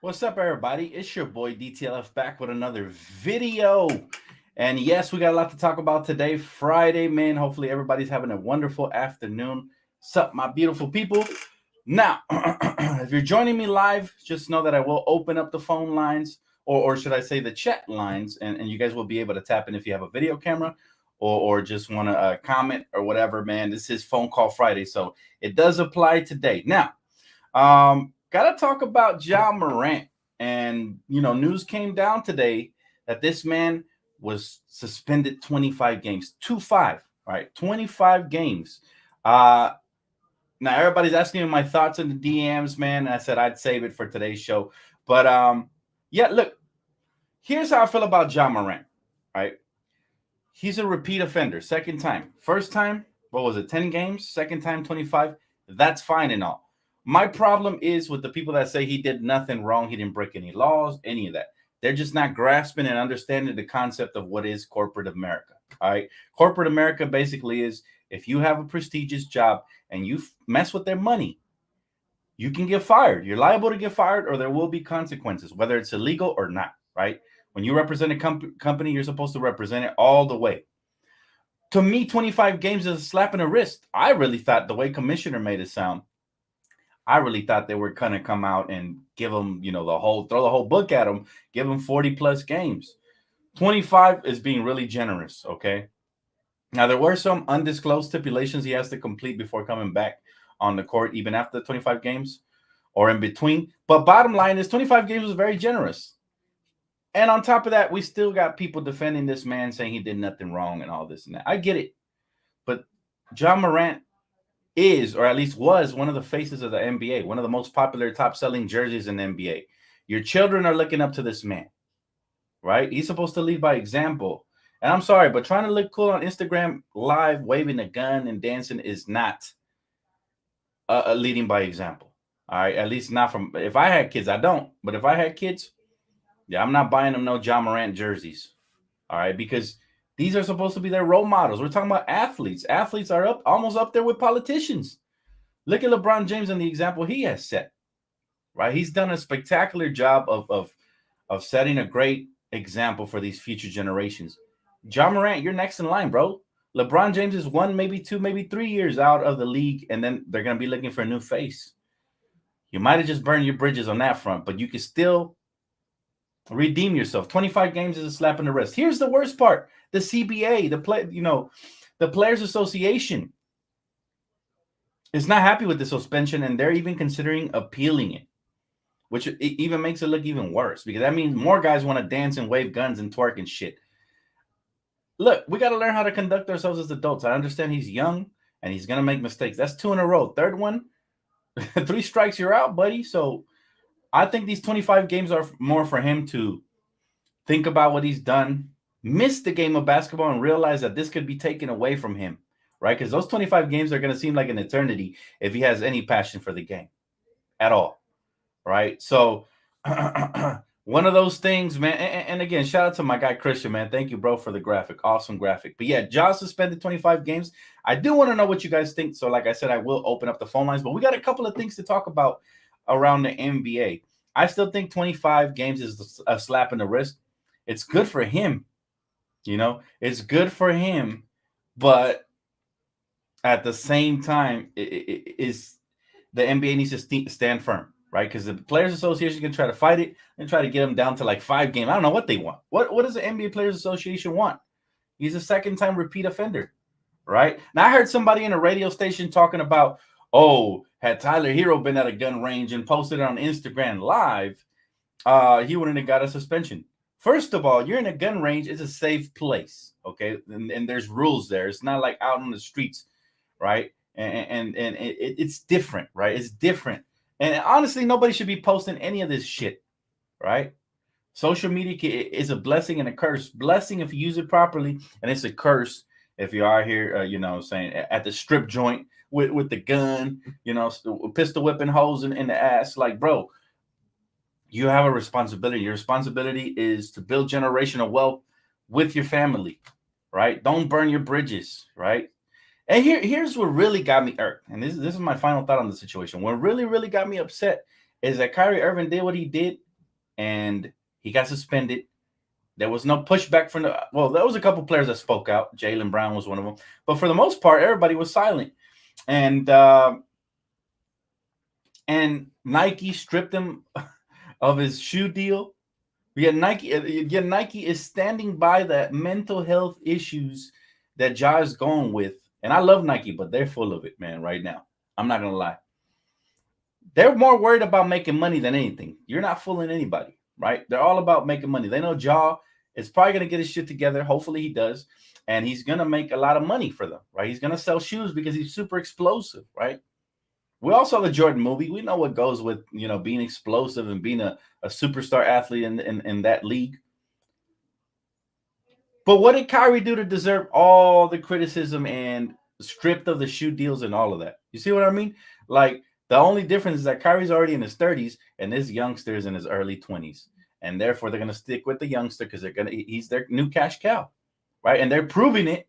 What's up, everybody? It's your boy DTLF back with another video. And yes, we got a lot to talk about today, Friday, man. Hopefully, everybody's having a wonderful afternoon. Sup, my beautiful people? Now, if you're joining me live, just know that I will open up the phone lines, or should I say the chat lines, and you guys will be able to tap in if you have a video camera or just want to comment or whatever, man. This is Phone Call Friday, so it does apply today. Now, gotta talk about Morant. And news came down today that this man was suspended 25 games. 2-5, right? 25 games. Uh Now everybody's asking me my thoughts in the DMs, man. I said I'd save it for today's show. But yeah, look, here's how I feel about Morant, right? He's a repeat offender, second time. First time, what was it, 10 games? Second time, 25. That's fine and all. My problem is with the people that say he did nothing wrong, he didn't break any laws, any of that. They're just not grasping and understanding the concept of what is corporate America. All right. Corporate America basically is if you have a prestigious job and you mess with their money, you can get fired. You're liable to get fired, or there will be consequences, whether it's illegal or not, right? When you represent a company, you're supposed to represent it all the way. To me, 25 games is a slap in the wrist. I really thought the way commissioner made it sound, I really thought they were going to come out and give him, throw the whole book at him, give him 40 plus games. 25 is being really generous, okay? Now, there were some undisclosed stipulations he has to complete before coming back on the court, even after the 25 games or in between. But bottom line is 25 games was very generous. And on top of that, we still got people defending this man saying he did nothing wrong and all this and that. I get it. But Morant is, or at least was, one of the faces of the NBA, one of the most popular top-selling jerseys in the NBA. Your children are looking up to this man, right? He's supposed to lead by example. And I'm sorry, but trying to look cool on Instagram live, waving a gun and dancing is not a leading by example. All right, at least not from. If I had kids, I don't. But if I had kids, yeah, I'm not buying them no Morant jerseys. All right, because these are supposed to be their role models. We're talking about athletes. Athletes are almost up there with politicians. Look at LeBron James and the example he has set. Right, he's done a spectacular job of setting a great example for these future generations. Morant, you're next in line, bro. LeBron James is 1, maybe 2, maybe 3 years out of the league, and then they're going to be looking for a new face. You might have just burned your bridges on that front, but you can still redeem yourself. 25 games is a slap in the wrist. Here's the worst part: the CBA, the Players Association, is not happy with the suspension, and they're even considering appealing it, which it even makes it look even worse because that means more guys want to dance and wave guns and twerk and shit. Look, we got to learn how to conduct ourselves as adults. I understand he's young and he's going to make mistakes. That's 2 in a row. Third one, 3 strikes, you're out, buddy. So I think these 25 games are more for him to think about what he's done, miss the game of basketball, and realize that this could be taken away from him, right? Because those 25 games are going to seem like an eternity if he has any passion for the game at all, right? So one of those things, man. And again, shout out to my guy Christian, man. Thank you, bro, for the graphic. Awesome graphic. But yeah, Ja suspended 25 games. I do want to know what you guys think. So like I said, I will open up the phone lines, but we got a couple of things to talk about around the NBA. I still think 25 games is a slap in the wrist. It's good for him. It's good for him. But at the same time, is the NBA needs to stand firm, right? Because the Players Association can try to fight it and try to get him down to like 5 games. I don't know what they want. What does the NBA Players Association want? He's a second-time repeat offender, right? Now, I heard somebody in a radio station talking about, oh, had Tyler Hero been at a gun range and posted it on Instagram Live, he wouldn't have got a suspension. First of all, you're in a gun range. It's a safe place, okay? And there's rules there. It's not like out on the streets, right? And it's different, right? It's different. And honestly, nobody should be posting any of this shit, right? Social media is a blessing and a curse. Blessing if you use it properly, and it's a curse if you are here, saying at the strip joint with the gun, pistol whipping holes in the ass. Like, bro, you have a responsibility. Your responsibility is to build generational wealth with your family, right? Don't burn your bridges, right? And here's what really got me irked, and this is my final thought on the situation. What really, really got me upset is that Kyrie Irving did what he did and he got suspended. There was no pushback from the. Well, there was a couple players that spoke out. Jaylen Brown was one of them, but for the most part, everybody was silent. And Nike stripped him of his shoe deal. Yet Nike is standing by the mental health issues that Ja is going with. And I love Nike, but they're full of it, man, right now. I'm not going to lie. They're more worried about making money than anything. You're not fooling anybody, right? They're all about making money. They know Ja is probably going to get his shit together. Hopefully he does. And he's going to make a lot of money for them, right? He's going to sell shoes because he's super explosive, right? We all saw the Jordan movie. We know what goes with, being explosive and being a superstar athlete in that league. But what did Kyrie do to deserve all the criticism and stripped of the shoe deals and all of that? You see what I mean? Like, the only difference is that Kyrie's already in his 30s and this youngster is in his early 20s. And therefore, they're going to stick with the youngster because he's their new cash cow, right? And they're proving it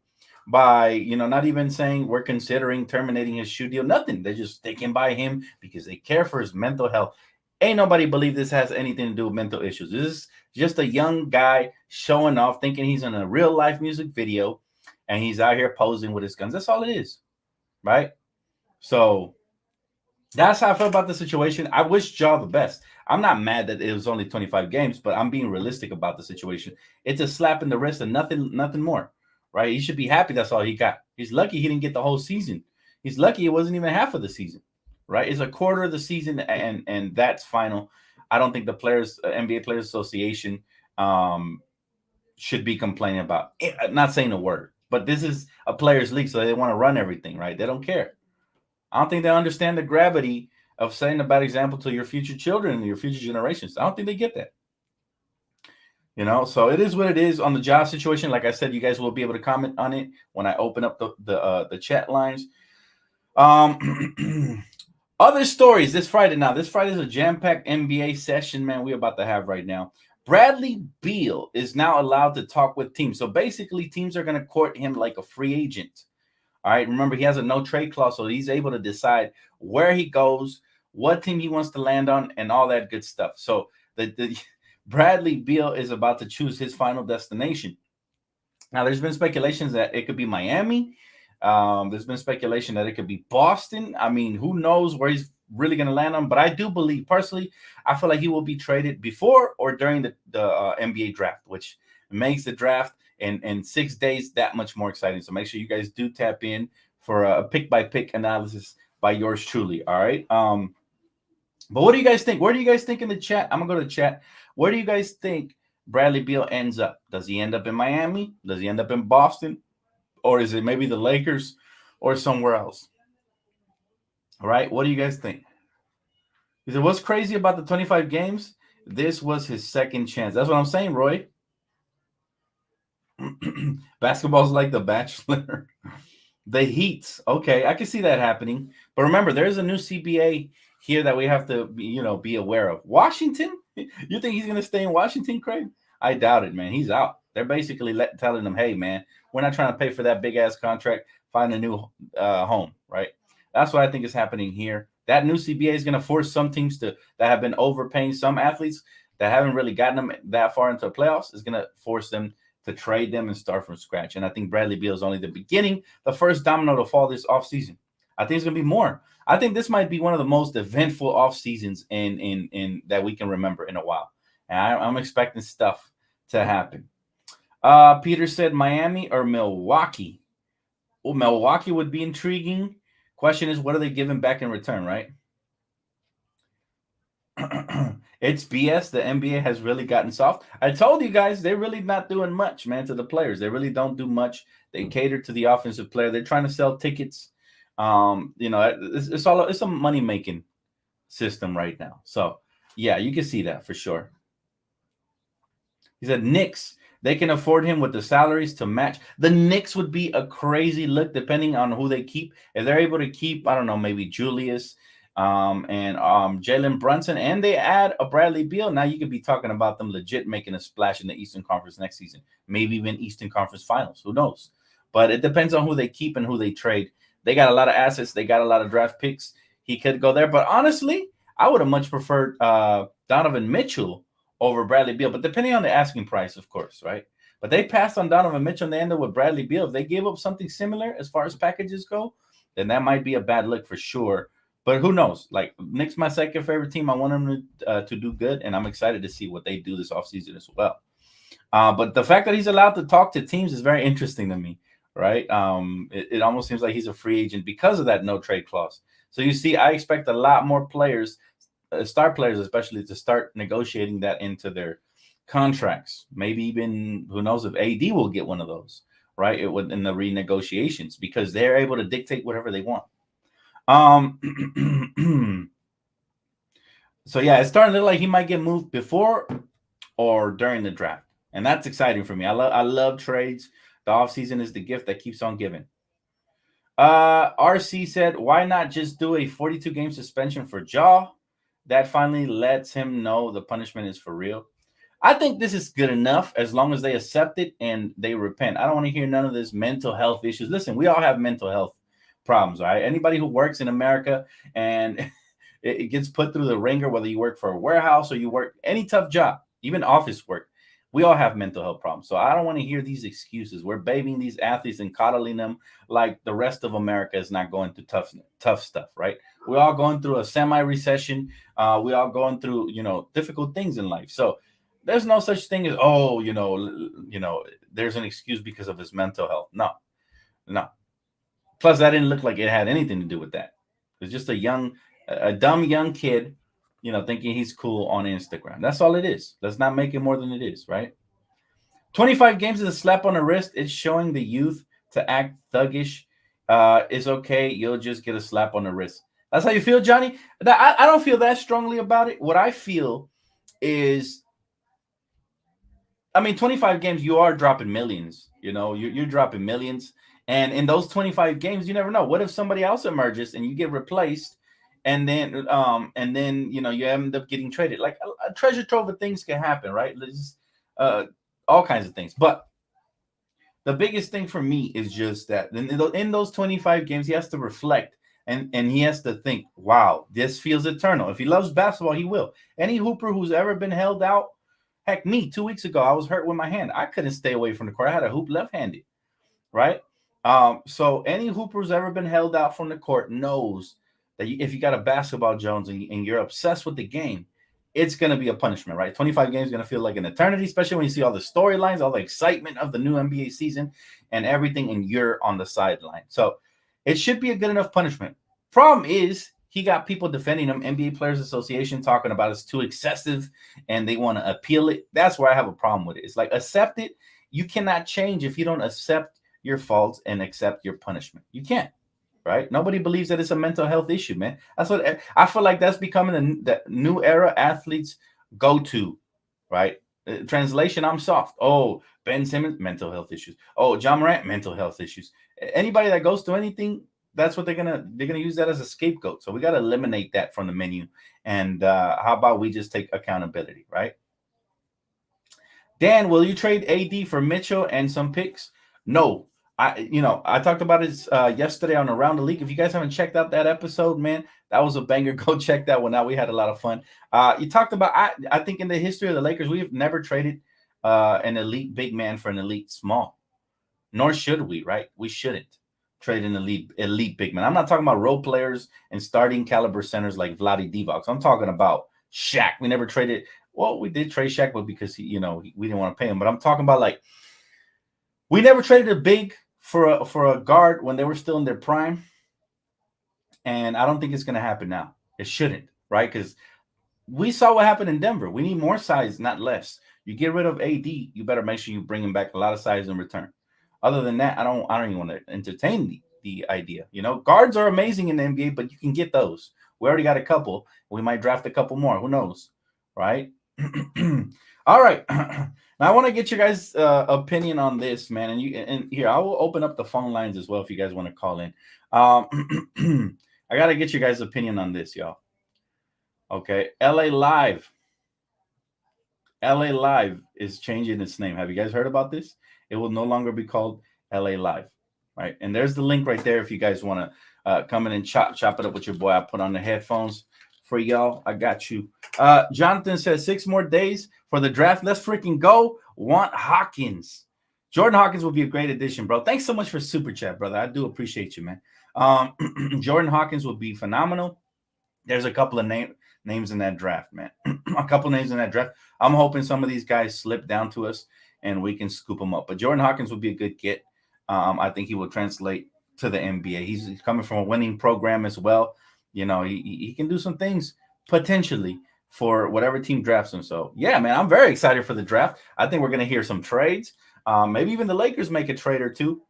by, not even saying we're considering terminating his shoe deal. Nothing. They're just sticking by him because they care for his mental health. Ain't nobody believe this has anything to do with mental issues. This is just a young guy showing off, thinking he's in a real life music video, and he's out here posing with his guns. That's all it is, right? So that's how I feel about the situation. I wish Ja the best. I'm not mad that it was only 25 games, but I'm being realistic about the situation. It's a slap in the wrist and nothing more, right? He should be happy that's all he got. He's lucky he didn't get the whole season. He's lucky it wasn't even half of the season, right? It's a quarter of the season, and that's final. I don't think the NBA Players Association should be complaining about it. I'm not saying a word, but this is a players' league, so they want to run everything, right? They don't care. I don't think they understand the gravity of setting a bad example to your future children and your future generations. I don't think they get that. So it is what it is on the job situation. Like I said, you guys will be able to comment on it when I open up the chat lines. Other stories this Friday. Now, this Friday is a jam-packed NBA session, man, we're about to have right now. Bradley Beal is now allowed to talk with teams. So basically, teams are going to court him like a free agent. All right. Remember, he has a no trade clause, so he's able to decide where he goes, what team he wants to land on, and all that good stuff. So the Bradley Beal is about to choose his final destination. Now, there's been speculations that it could be Miami. There's been speculation that it could be Boston. I mean, who knows where he's really going to land on? But I do believe, personally, I feel like he will be traded before or during the NBA draft, which makes the draft in 6 days that much more exciting. So make sure you guys do tap in for a pick-by-pick analysis by yours truly. All right. But what do you guys think? Where do you guys think in the chat? I'm going to go to the chat. Where do you guys think Bradley Beal ends up? Does he end up in Miami? Does he end up in Boston? Or is it maybe the Lakers or somewhere else? All right. What do you guys think? He said, what's crazy about the 25 games? This was his second chance. That's what I'm saying, Roy. Basketball's like The Bachelor. The Heat. Okay, I can see that happening. But remember, there's a new CBA here that we have to, be aware of. Washington? You think he's going to stay in Washington, Craig? I doubt it, man. He's out. They're basically telling him, hey, man, we're not trying to pay for that big-ass contract. Find a new home, right? That's what I think is happening here. That new CBA is going to force some teams that have been overpaying some athletes that haven't really gotten them that far into the playoffs, is going to force them to trade them and start from scratch. And I think Bradley Beal is only the beginning, the first domino to fall this offseason. I think it's going to be more. I think this might be one of the most eventful off seasons in that we can remember in a while. And I'm expecting stuff to happen. Peter said Miami or Milwaukee. Well, Milwaukee would be intriguing. Question is, what are they giving back in return, right? It's BS. The NBA has really gotten soft. I told you guys, they're really not doing much, man, to the players. They really don't do much. They cater to the offensive player. They're trying to sell tickets. It's a money-making system right now. So, yeah, you can see that for sure. He said, Knicks, they can afford him with the salaries to match. The Knicks would be a crazy look depending on who they keep. If they're able to keep, I don't know, maybe Julius and Jalen Brunson, and they add a Bradley Beal, now you could be talking about them legit making a splash in the Eastern Conference next season. Maybe even Eastern Conference Finals. Who knows? But it depends on who they keep and who they trade. They got a lot of assets. They got a lot of draft picks. He could go there. But honestly, I would have much preferred Donovan Mitchell over Bradley Beal, but depending on the asking price, of course, right? But they passed on Donovan Mitchell and they ended with Bradley Beal. If they gave up something similar as far as packages go, then that might be a bad look for sure. But who knows? Like, Knicks, my second favorite team. I want them to do good, and I'm excited to see what they do this offseason as well. But the fact that he's allowed to talk to teams is very interesting to me, right? It almost seems like he's a free agent because of that no trade clause. So you see, I expect a lot more players, star players especially, to start negotiating that into their contracts. Maybe even, who knows if AD will get one of those, right? In the renegotiations, because they're able to dictate whatever they want. So yeah, it's starting to look like he might get moved before or during the draft. And that's exciting for me. I love trades. The offseason is the gift that keeps on giving. RC said, why not just do a 42-game suspension for Ja? That finally lets him know the punishment is for real. I think this is good enough as long as they accept it and they repent. I don't want to hear none of this mental health issues. Listen, we all have mental health problems, right? Anybody who works in America and it gets put through the ringer, whether you work for a warehouse or you work any tough job, even office work, we all have mental health problems. So I don't want to hear these excuses. We're babying these athletes and coddling them like the rest of America is not going through tough stuff, right? We're all going through a semi-recession. We're all going through, difficult things in life. So there's no such thing as, there's an excuse because of his mental health. No. Plus, that didn't look like it had anything to do with that. It's just a dumb young kid, thinking he's cool on Instagram. That's all it is. Let's not make it more than it is, right? 25 games is a slap on the wrist. It's showing the youth to act thuggish. It's okay. You'll just get a slap on the wrist. That's how you feel, Johnny? I don't feel that strongly about it. What I feel is, 25 games, you are dropping millions. You're dropping millions. And in those 25 games, you never know. What if somebody else emerges and you get replaced? And then you end up getting traded. Like a treasure trove of things can happen, right? There's all kinds of things. But the biggest thing for me is just that in those 25 games, he has to reflect and he has to think, wow, this feels eternal. If he loves basketball, he will. Any hooper who's ever been held out, heck, me, 2 weeks ago, I was hurt with my hand. I couldn't stay away from the court. I had a hoop left-handed, right? So any hooper who's ever been held out from the court knows that if you got a basketball Jones and you're obsessed with the game, it's going to be a punishment, right? 25 games is going to feel like an eternity, especially when you see all the storylines, all the excitement of the new NBA season and everything, and you're on the sideline. So it should be a good enough punishment. Problem is, he got people defending him, NBA Players Association, talking about it's too excessive and they want to appeal it. That's where I have a problem with it. It's like, accept it. You cannot change if you don't accept your faults and accept your punishment. You can't. Right? Nobody believes that it's a mental health issue, man. That's what I feel like. That's becoming the new era athletes go to, right? Translation: I'm soft. Oh, Ben Simmons, mental health issues. Oh, John Morant, mental health issues. Anybody that goes to anything, that's what they're gonna use that as a scapegoat. So we got to eliminate that from the menu. And how about we just take accountability, right? Dan, will you trade AD for Mitchell and some picks? No. I talked about it yesterday on Around the League. If you guys haven't checked out that episode, man, that was a banger. Go check that one out. We had a lot of fun. You talked about, I think in the history of the Lakers, we've never traded an elite big man for an elite small. Nor should we, right? We shouldn't trade an elite big man. I'm not talking about role players and starting caliber centers like Vlade Divac. I'm talking about Shaq. We never traded. Well, we did trade Shaq, but because we didn't want to pay him. But I'm talking about, like, we never traded a big for a guard when they were still in their prime. And I don't think it's going to happen now. It shouldn't, right? Because we saw what happened in Denver. We need more size, not less. You get rid of AD, you better make sure you bring him back a lot of size in return. Other than that, I don't even want to entertain the idea. Guards are amazing in the NBA, but you can get those. We already got a couple. We might draft a couple more. Who knows, right? All right. Now I want to get your guys' opinion on this, man. And here, I will open up the phone lines as well if you guys want to call in. I got to get your guys' opinion on this, y'all. Okay. LA Live is changing its name. Have you guys heard about this? It will no longer be called LA Live, right? And there's the link right there if you guys want to come in and chop it up with your boy. I put on the headphones for y'all. I got you. Jonathan says 6 more days for the draft. Let's freaking go. Want Hawkins. Jordan Hawkins will be a great addition, bro. Thanks so much for super chat, brother. I do appreciate you, man. Jordan Hawkins will be phenomenal. There's a couple of names in that draft, man. A couple names in that draft. I'm hoping some of these guys slip down to us and we can scoop them up. But Jordan Hawkins will be a good get. I think he will translate to the NBA. He's coming from a winning program as well. You know, he can do some things potentially for whatever team drafts him. So, yeah, man, I'm very excited for the draft. I think we're going to hear some trades. Maybe even the Lakers make a trade or two.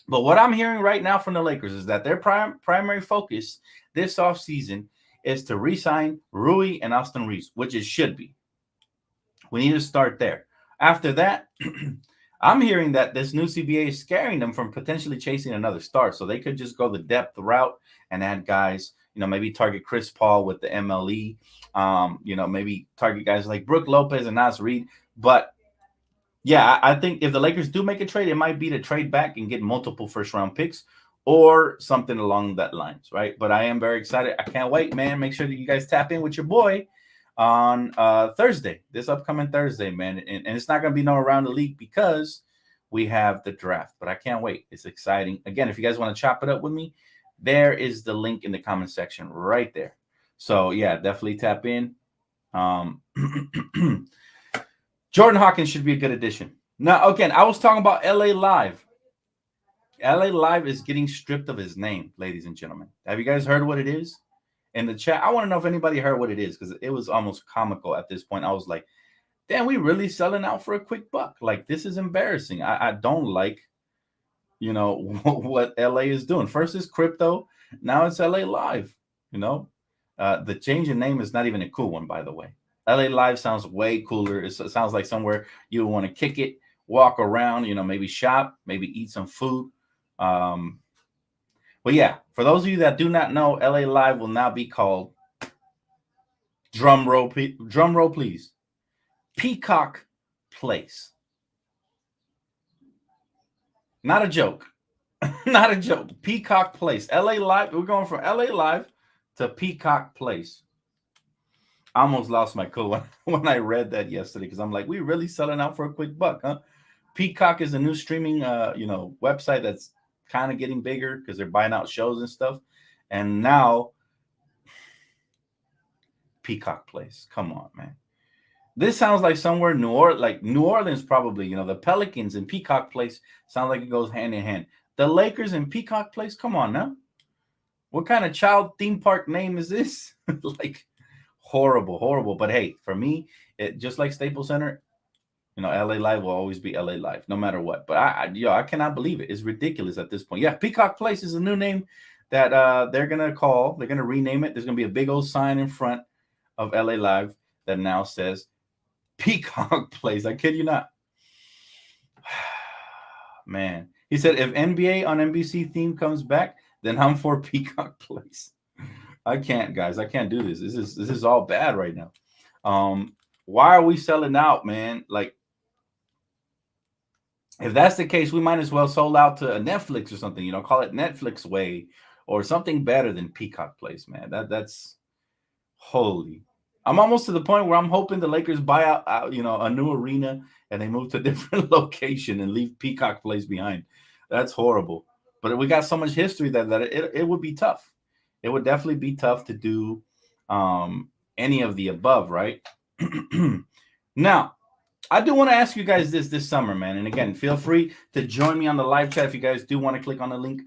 But what I'm hearing right now from the Lakers is that their primary focus this offseason is to re-sign Rui and Austin Reeves, which it should be. We need to start there. After that, I'm hearing that this new CBA is scaring them from potentially chasing another star. So they could just go the depth route and add guys, you know, maybe target Chris Paul with the MLE, you know, maybe target guys like Brook Lopez and Nas Reed. But yeah, I think if the Lakers do make a trade, it might be to trade back and get multiple first-round picks or something along that lines, right? But I am very excited. I can't wait, man. Make sure that you guys tap in with your boy on Thursday, this upcoming Thursday, man. And it's not going to be no around the league because we have the draft. But I can't wait. It's exciting. Again, if you guys want to chop it up with me, there is the link in the comment section right there. So, yeah, definitely tap in. Jordan Hawkins should be a good addition. Now, again, I was talking about LA Live. LA Live is getting stripped of his name, ladies and gentlemen. Have you guys heard what it is? In the chat, I want to know if anybody heard what it is because it was almost comical at this point. I was like, damn, we really selling out for a quick buck. Like, this is embarrassing. I don't like, you know, what LA is doing. First is crypto. Now it's LA Live, you know. The change in name is not even a cool one, by the way. LA Live sounds way cooler. It sounds like somewhere you would want to kick it, walk around, you know, maybe shop, maybe eat some food. But yeah, for those of you that do not know, LA Live will now be called, drum roll please, Peacock Place. Not a joke. Not a joke. Peacock Place. LA Live. We're going from LA Live to Peacock Place. I almost lost my cool when I read that yesterday because I'm like, we really selling out for a quick buck, huh? Peacock is a new streaming, you know, website that's kind of getting bigger because they're buying out shows and stuff. And now, Peacock Place. Come on, man. This sounds like somewhere New Orleans, probably. You know, the Pelicans and Peacock Place sound like it goes hand in hand. The Lakers and Peacock Place. Come on now. What kind of child theme park name is this? Like, horrible. But hey, for me, it just like Staples Center, you know, LA Live will always be LA Live, no matter what. But I cannot believe it. It's ridiculous at this point. Yeah, Peacock Place is a new name that they're gonna call. They're gonna rename it. There's gonna be a big old sign in front of LA Live that now says Peacock Place. I kid you not. Man, he said if NBA on NBC theme comes back, then I'm for Peacock Place. I can't, guys. I can't do this. This is all bad right now. Why are we selling out, man? Like, if that's the case, we might as well sold out to a Netflix or something. You know, call it Netflix Way or something better than Peacock Place, man. That's holy. I'm almost to the point where I'm hoping the Lakers buy out, you know, a new arena and they move to a different location and leave Peacock Place behind. That's horrible. But we got so much history that it would be tough. It would definitely be tough to do any of the above, right? Now, I do want to ask you guys this summer, man. And again, feel free to join me on the live chat if you guys do want to click on the link.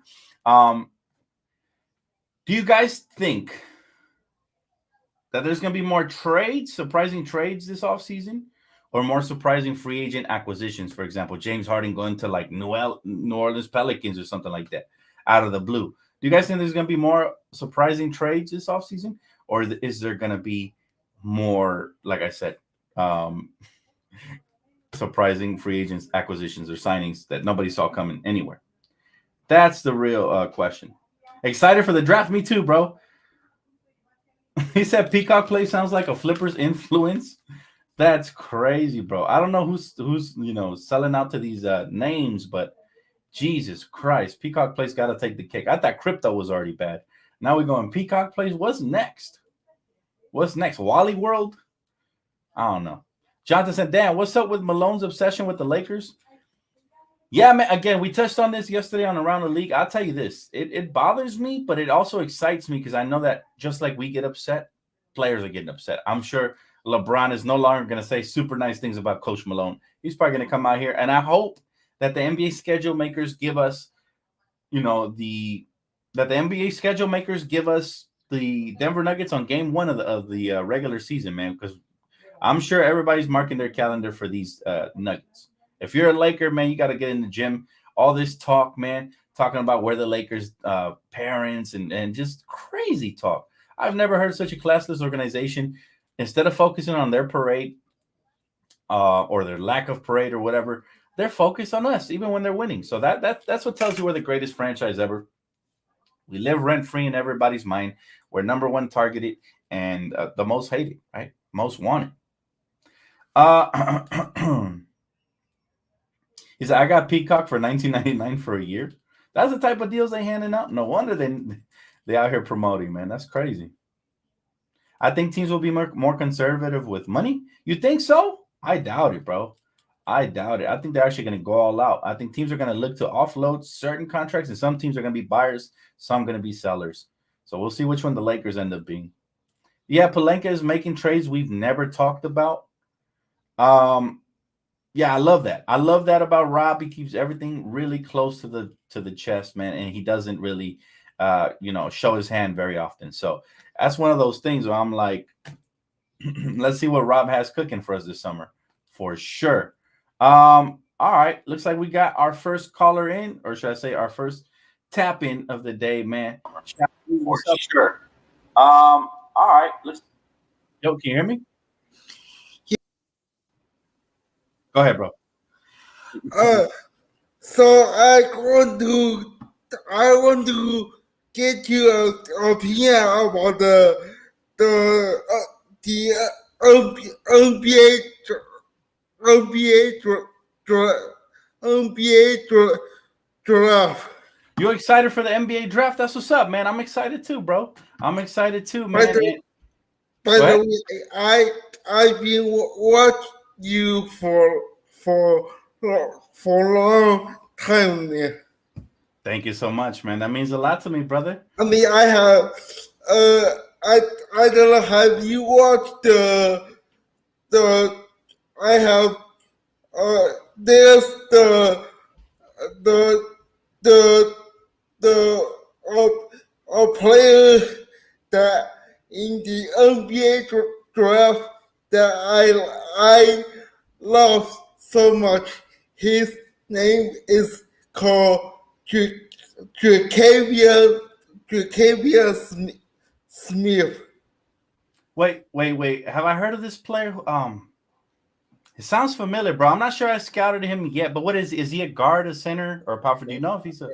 Do you guys think that there's going to be more trades, surprising trades this offseason, or more surprising free agent acquisitions? For example, James Harden going to like New Orleans Pelicans or something like that out of the blue. Do you guys think there's going to be more surprising trades this offseason, or is there going to be more, like I said, surprising free agents, acquisitions, or signings that nobody saw coming anywhere? That's the real question. Excited for the draft? Me too, bro. He said Peacock Place sounds like a Flippers influence. That's crazy, bro. I don't know who's you know, selling out to these names, but Jesus Christ, Peacock Place got to take the cake. I thought crypto was already bad. Now we're going Peacock Place. What's next? What's next? Wally World? I don't know. Jonathan said, Dan, what's up with Malone's obsession with the Lakers? Yeah, man. Again, we touched on this yesterday on Around the League. I'll tell you this. It bothers me, but it also excites me because I know that just like we get upset, players are getting upset. I'm sure LeBron is no longer going to say super nice things about Coach Malone. He's probably going to come out here, and I hope that the NBA schedule makers give us, that the NBA schedule makers give us the Denver Nuggets on game one of the regular season, man, because I'm sure everybody's marking their calendar for these Nuggets. If you're a Laker, man, you got to get in the gym. All this talk, man, talking about where the Lakers' parents and just crazy talk. I've never heard such a classless organization. Instead of focusing on their parade or their lack of parade or whatever, they're focused on us, even when they're winning. So that's what tells you we're the greatest franchise ever. We live rent-free in everybody's mind. We're number one targeted and the most hated, right? Most wanted. He said, I got Peacock for $19.99 for a year. That's the type of deals they handing out. No wonder they out here promoting, man. That's crazy. I think teams will be more conservative with money. You think so? I doubt it, bro. I doubt it. I think they're actually going to go all out. I think teams are going to look to offload certain contracts, and some teams are going to be buyers, some going to be sellers. So we'll see which one the Lakers end up being. Yeah, Pelinka is making trades we've never talked about. Yeah, I love that. I love that about Rob. He keeps everything really close to the chest, man, and he doesn't really show his hand very often. So that's one of those things where I'm like, let's see what Rob has cooking for us this summer, for sure. All right, looks like we got our first caller in, or should I say our first tap in of the day, man. For sure. All right, yo, can you hear me? Go ahead, bro. So I want to get your opinion about the NBA draft. You excited for the NBA draft? That's what's up, man. I'm excited too, bro. I'm excited too, man. By the way, I've been watching you for a long time now. Thank you so much, man. That means a lot to me, brother. I mean, I have I don't know, have you watched I have there's the player that in the NBA draft that I love so much. His name is called Jacavia Smith. Wait. Have I heard of this player? It sounds familiar, bro. I'm not sure I scouted him yet, but what is he a guard, a center, or a power forward? Do you know if he's a?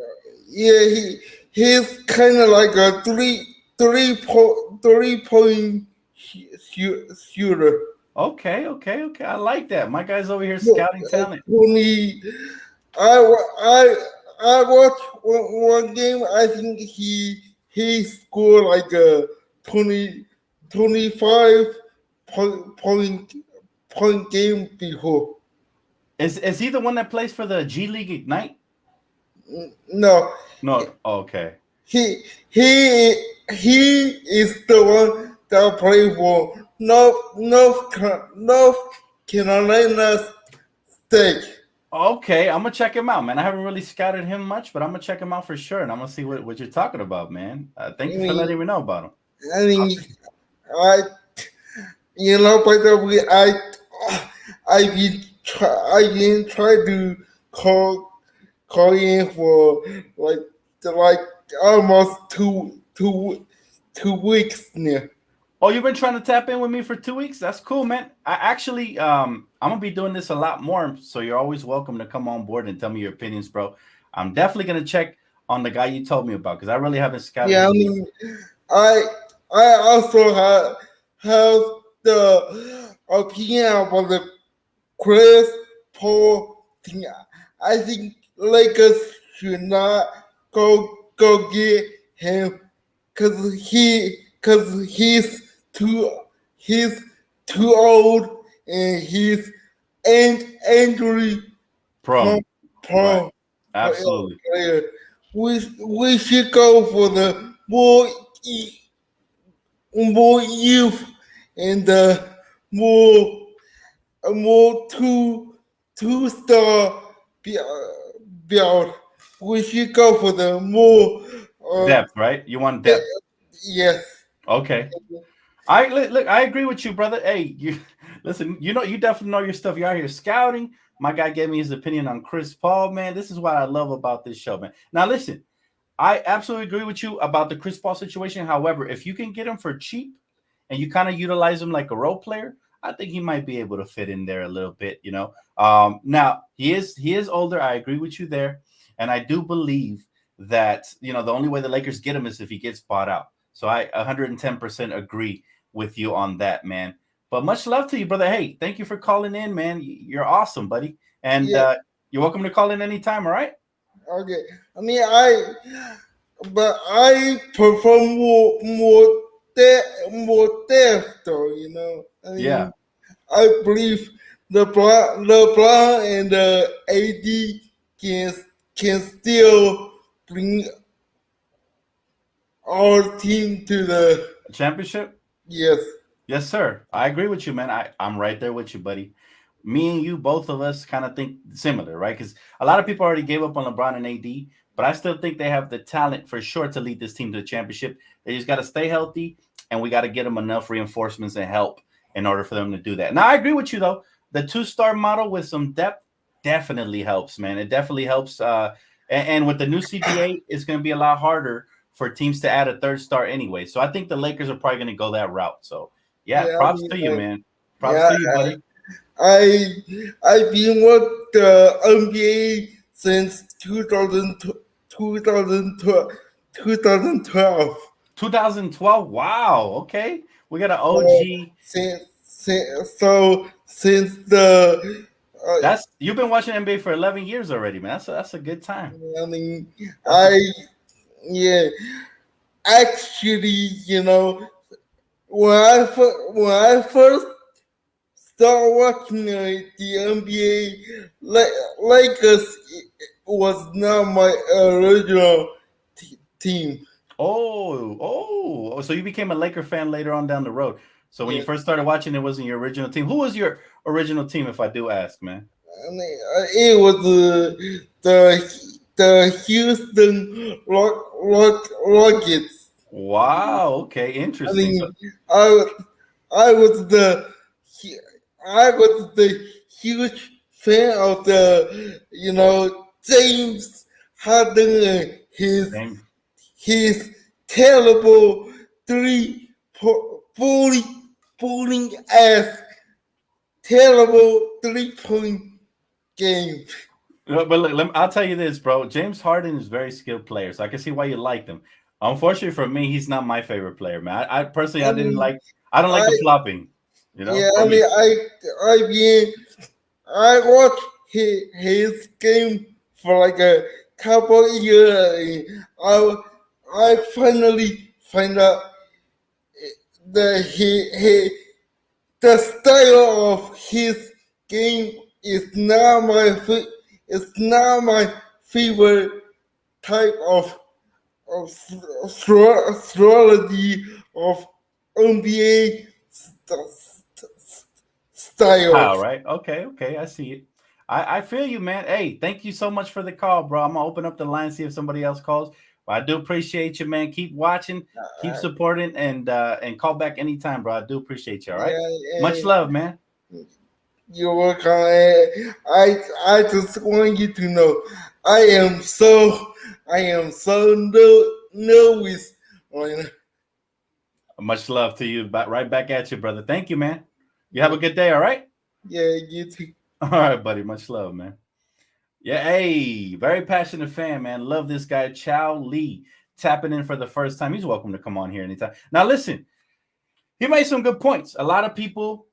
Yeah, he's kind of like a three point shooter. Okay. I like that. My guy's over here scouting talent. I watched one game. I think he scored like a 25 point game before. Is he the one that plays for the G League Ignite? No. Okay. He is the one that played for North Carolina State. Okay, I'm gonna check him out, man. I haven't really scouted him much, but I'm gonna check him out for sure, and I'm gonna see what you're talking about, man. Thank you for letting me know about him. I mean, by the way, I've been trying to call in for like almost two weeks now. Oh, you've been trying to tap in with me for 2 weeks? That's cool, man. I actually, I'm gonna be doing this a lot more, so you're always welcome to come on board and tell me your opinions, bro. I'm definitely gonna check on the guy you told me about because I really haven't scouted. Yeah, I mean, I also have the opinion about the Chris Paul thing. I think Lakers should not go get him because he's too he's too old and he's injury Prone. Right. prone Absolutely. player. We should go for the more youth and the more more two-star build. We should go for the more Depth, right? You want de- depth. yes. Okay. Look, I agree with you, brother. Hey, you listen, you definitely know your stuff. You're out here scouting. My guy gave me his opinion on Chris Paul, man. This is what I love about this show, man. Now listen, I absolutely agree with you about the Chris Paul situation. However, if you can get him for cheap and you kind of utilize him like a role player, I think he might be able to fit in there a little bit. Now he is older. I agree with you there, and I do believe that the only way the Lakers get him is if he gets bought out. So I 110% agree with you on that, man. But much love to you, brother. Hey, thank you for calling in, man. You're awesome, buddy, and Yeah. you're welcome to call in anytime. All right. Okay. I mean, I prefer more depth, though. I Yeah. mean, I believe LeBron and AD can can still bring our team to the Championship. yes. Yes, sir. I agree with you, man. I'm right there with you, buddy. Me and you, both of us kind of think similar, right? Because a lot of people already gave up on LeBron and AD, but I still think they have the talent for sure to lead this team to the championship. They just got to stay healthy, and we got to get them enough reinforcements and help in order for them to do that. Now, I agree with you, though. The two-star model with some depth definitely helps, man. It definitely helps. And with the new CBA, it's going to be a lot harder for teams to add a third star anyway. So I think the Lakers are probably going to go that route. So, yeah, Yeah, I props mean, to you, man. Props yeah, to you, buddy. I've been with the NBA since 2012. 2012. Wow. Okay. We got an So OG. since the That's you've been watching NBA for 11 years already, man. That's a good time. I mean That's a, yeah, actually, when I first started watching the NBA, Lakers was not my original team. so you became a Laker fan later on down the road. So when you Yeah, first started watching, it wasn't your original team. Who was your original team, if I do ask, man? I mean, it was the Houston Rockets. Wow. Okay. I Interesting. So mean, I was I was the I was the huge fan of the James Harden and same. his terrible three bowling ass terrible 3-point game. But look, I'll tell you this, bro. James Harden is a very skilled player, so I can see why you liked him. Unfortunately for me, he's not my favorite player, man. I personally, I mean, I don't like I the flopping. yeah, For I mean, me. I mean, I watched his game for like a couple of years. I finally find out that the style of his game is not it's not my favorite type of strategy of NBA style. Style, right? Okay, I see it. I feel you, man. Hey, thank you so much for the call, bro. I'm gonna open up the line, see if somebody else calls. But I do appreciate you, man. Keep watching, keep supporting, and call back anytime, bro. I do appreciate you. All right. Much Yeah, love, man. you're welcome. I just want you to know I am so nervous right now. Much love to you. Right back at you, brother. Thank you, man. You have a good day. All right. Yeah, you too. All right, buddy. Much love, man. Yeah, hey, very passionate fan, man. Love this guy, Chow Lee, tapping in for the first time. He's welcome to come on here anytime. Now, listen, he made some good points. A lot of people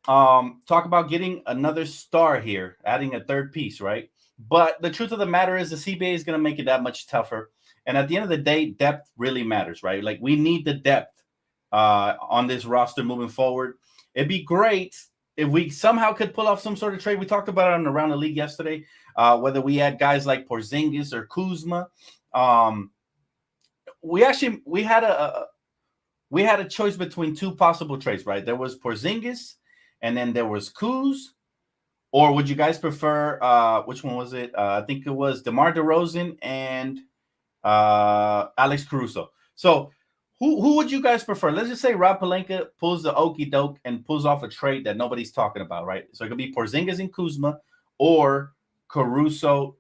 talk about getting another star here, adding a third piece, right? But the truth of the matter is the CBA is going to make it that much tougher. And at the end of the day, depth really matters, right? Like we need the depth on this roster moving forward. It'd be great if we somehow could pull off some sort of trade. We talked about it around the league yesterday, whether we had guys like Porzingis or Kuzma. We had a choice between two possible trades, right? There was Porzingis, and then there was Kuz. Or would you guys prefer? Which one was it? I think it was DeMar DeRozan and Alex Caruso. So who would you guys prefer? Let's just say Rob Pelinka pulls the okie doke and pulls off a trade that nobody's talking about, right? So it could be Porzingis and Kuzma or Caruso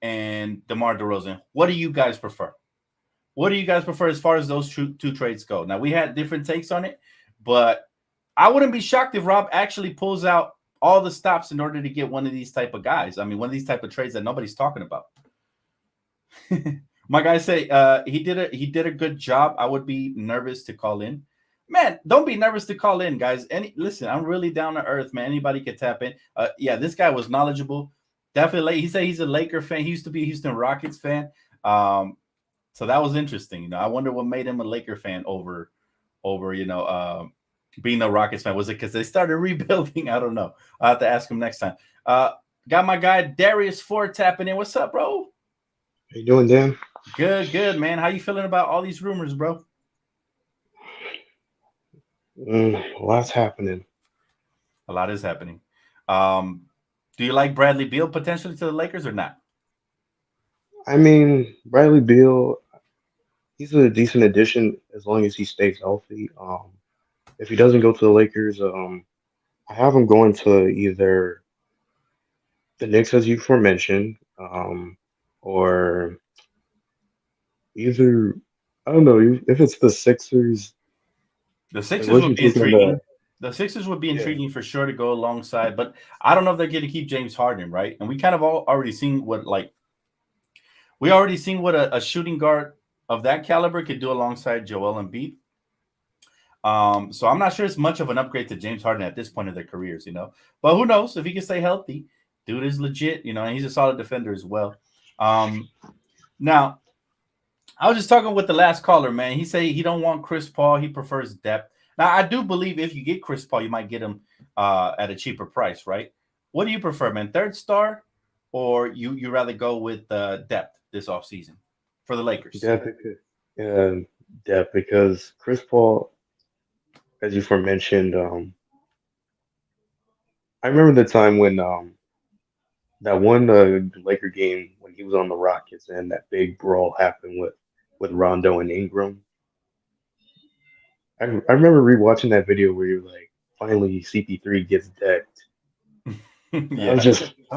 and DeMar DeRozan. What do you guys prefer? What do you guys prefer as far as those two trades go? Now, we had different takes on it, but I wouldn't be shocked if Rob actually pulls out all the stops in order to get one of these type of guys. I mean, one of these type of trades that nobody's talking about. My guys say he did a good job. I would be nervous to call in. Man, don't be nervous to call in, guys. Listen, I'm really down to earth, man. Anybody could tap in. Yeah, this guy was knowledgeable. Definitely, he said he's a Laker fan. He used to be a Houston Rockets fan. So that was interesting. You know, I wonder what made him a Laker fan over being a Rockets fan. Was it because they started rebuilding? I don't know. I'll have to ask him next time. Got my guy Darius Ford tapping in. What's up, bro? How you doing, Dan? Good, man. How you feeling about all these rumors, bro? A lot's happening. A lot is happening. Do you like Bradley Beal potentially to the Lakers or not? I mean, Bradley Beal, he's a decent addition as long as he stays healthy. If he doesn't go to the Lakers, I have him going to either the Knicks, as you aforementioned, or either I don't know if it's the Sixers. The Sixers Unless would you're be taking intriguing. The Sixers would be Yeah. intriguing for sure to go alongside, but I don't know if they're going to keep James Harden, right? And we kind of already seen what a shooting guard of that caliber could do alongside Joel Embiid. So I'm not sure it's much of an upgrade to James Harden at this point of their careers, you know. But who knows if he can stay healthy? Dude is legit, you know, and he's a solid defender as well. Now, I was just talking with the last caller, man. He said he don't want Chris Paul. He prefers depth. Now, I do believe if you get Chris Paul, you might get him at a cheaper price, right? What do you prefer, man? Third star, or you rather go with depth this offseason for the Lakers? Depth because Chris Paul, as you aforementioned, I remember the time when that one Laker game when he was on the Rockets and that big brawl happened with Rondo and Ingram. I remember rewatching that video where you're like, finally CP3 gets decked. Yeah. I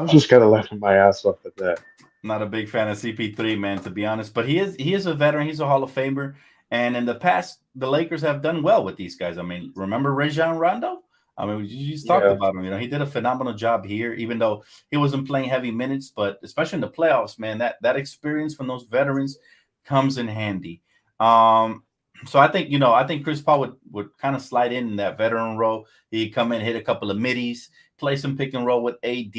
was just kind of laughing my ass off at that. Not a big fan of CP3, man, to be honest. But he is a veteran. He's a Hall of Famer. And in the past, the Lakers have done well with these guys. I mean, remember Rajon Rondo? I mean, we just talked about him. You know, he did a phenomenal job here, even though he wasn't playing heavy minutes. But especially in the playoffs, man, that experience from those veterans comes in handy. So I think Chris Paul would kind of slide in that veteran role. He'd come in, hit a couple of middies, play some pick and roll with AD.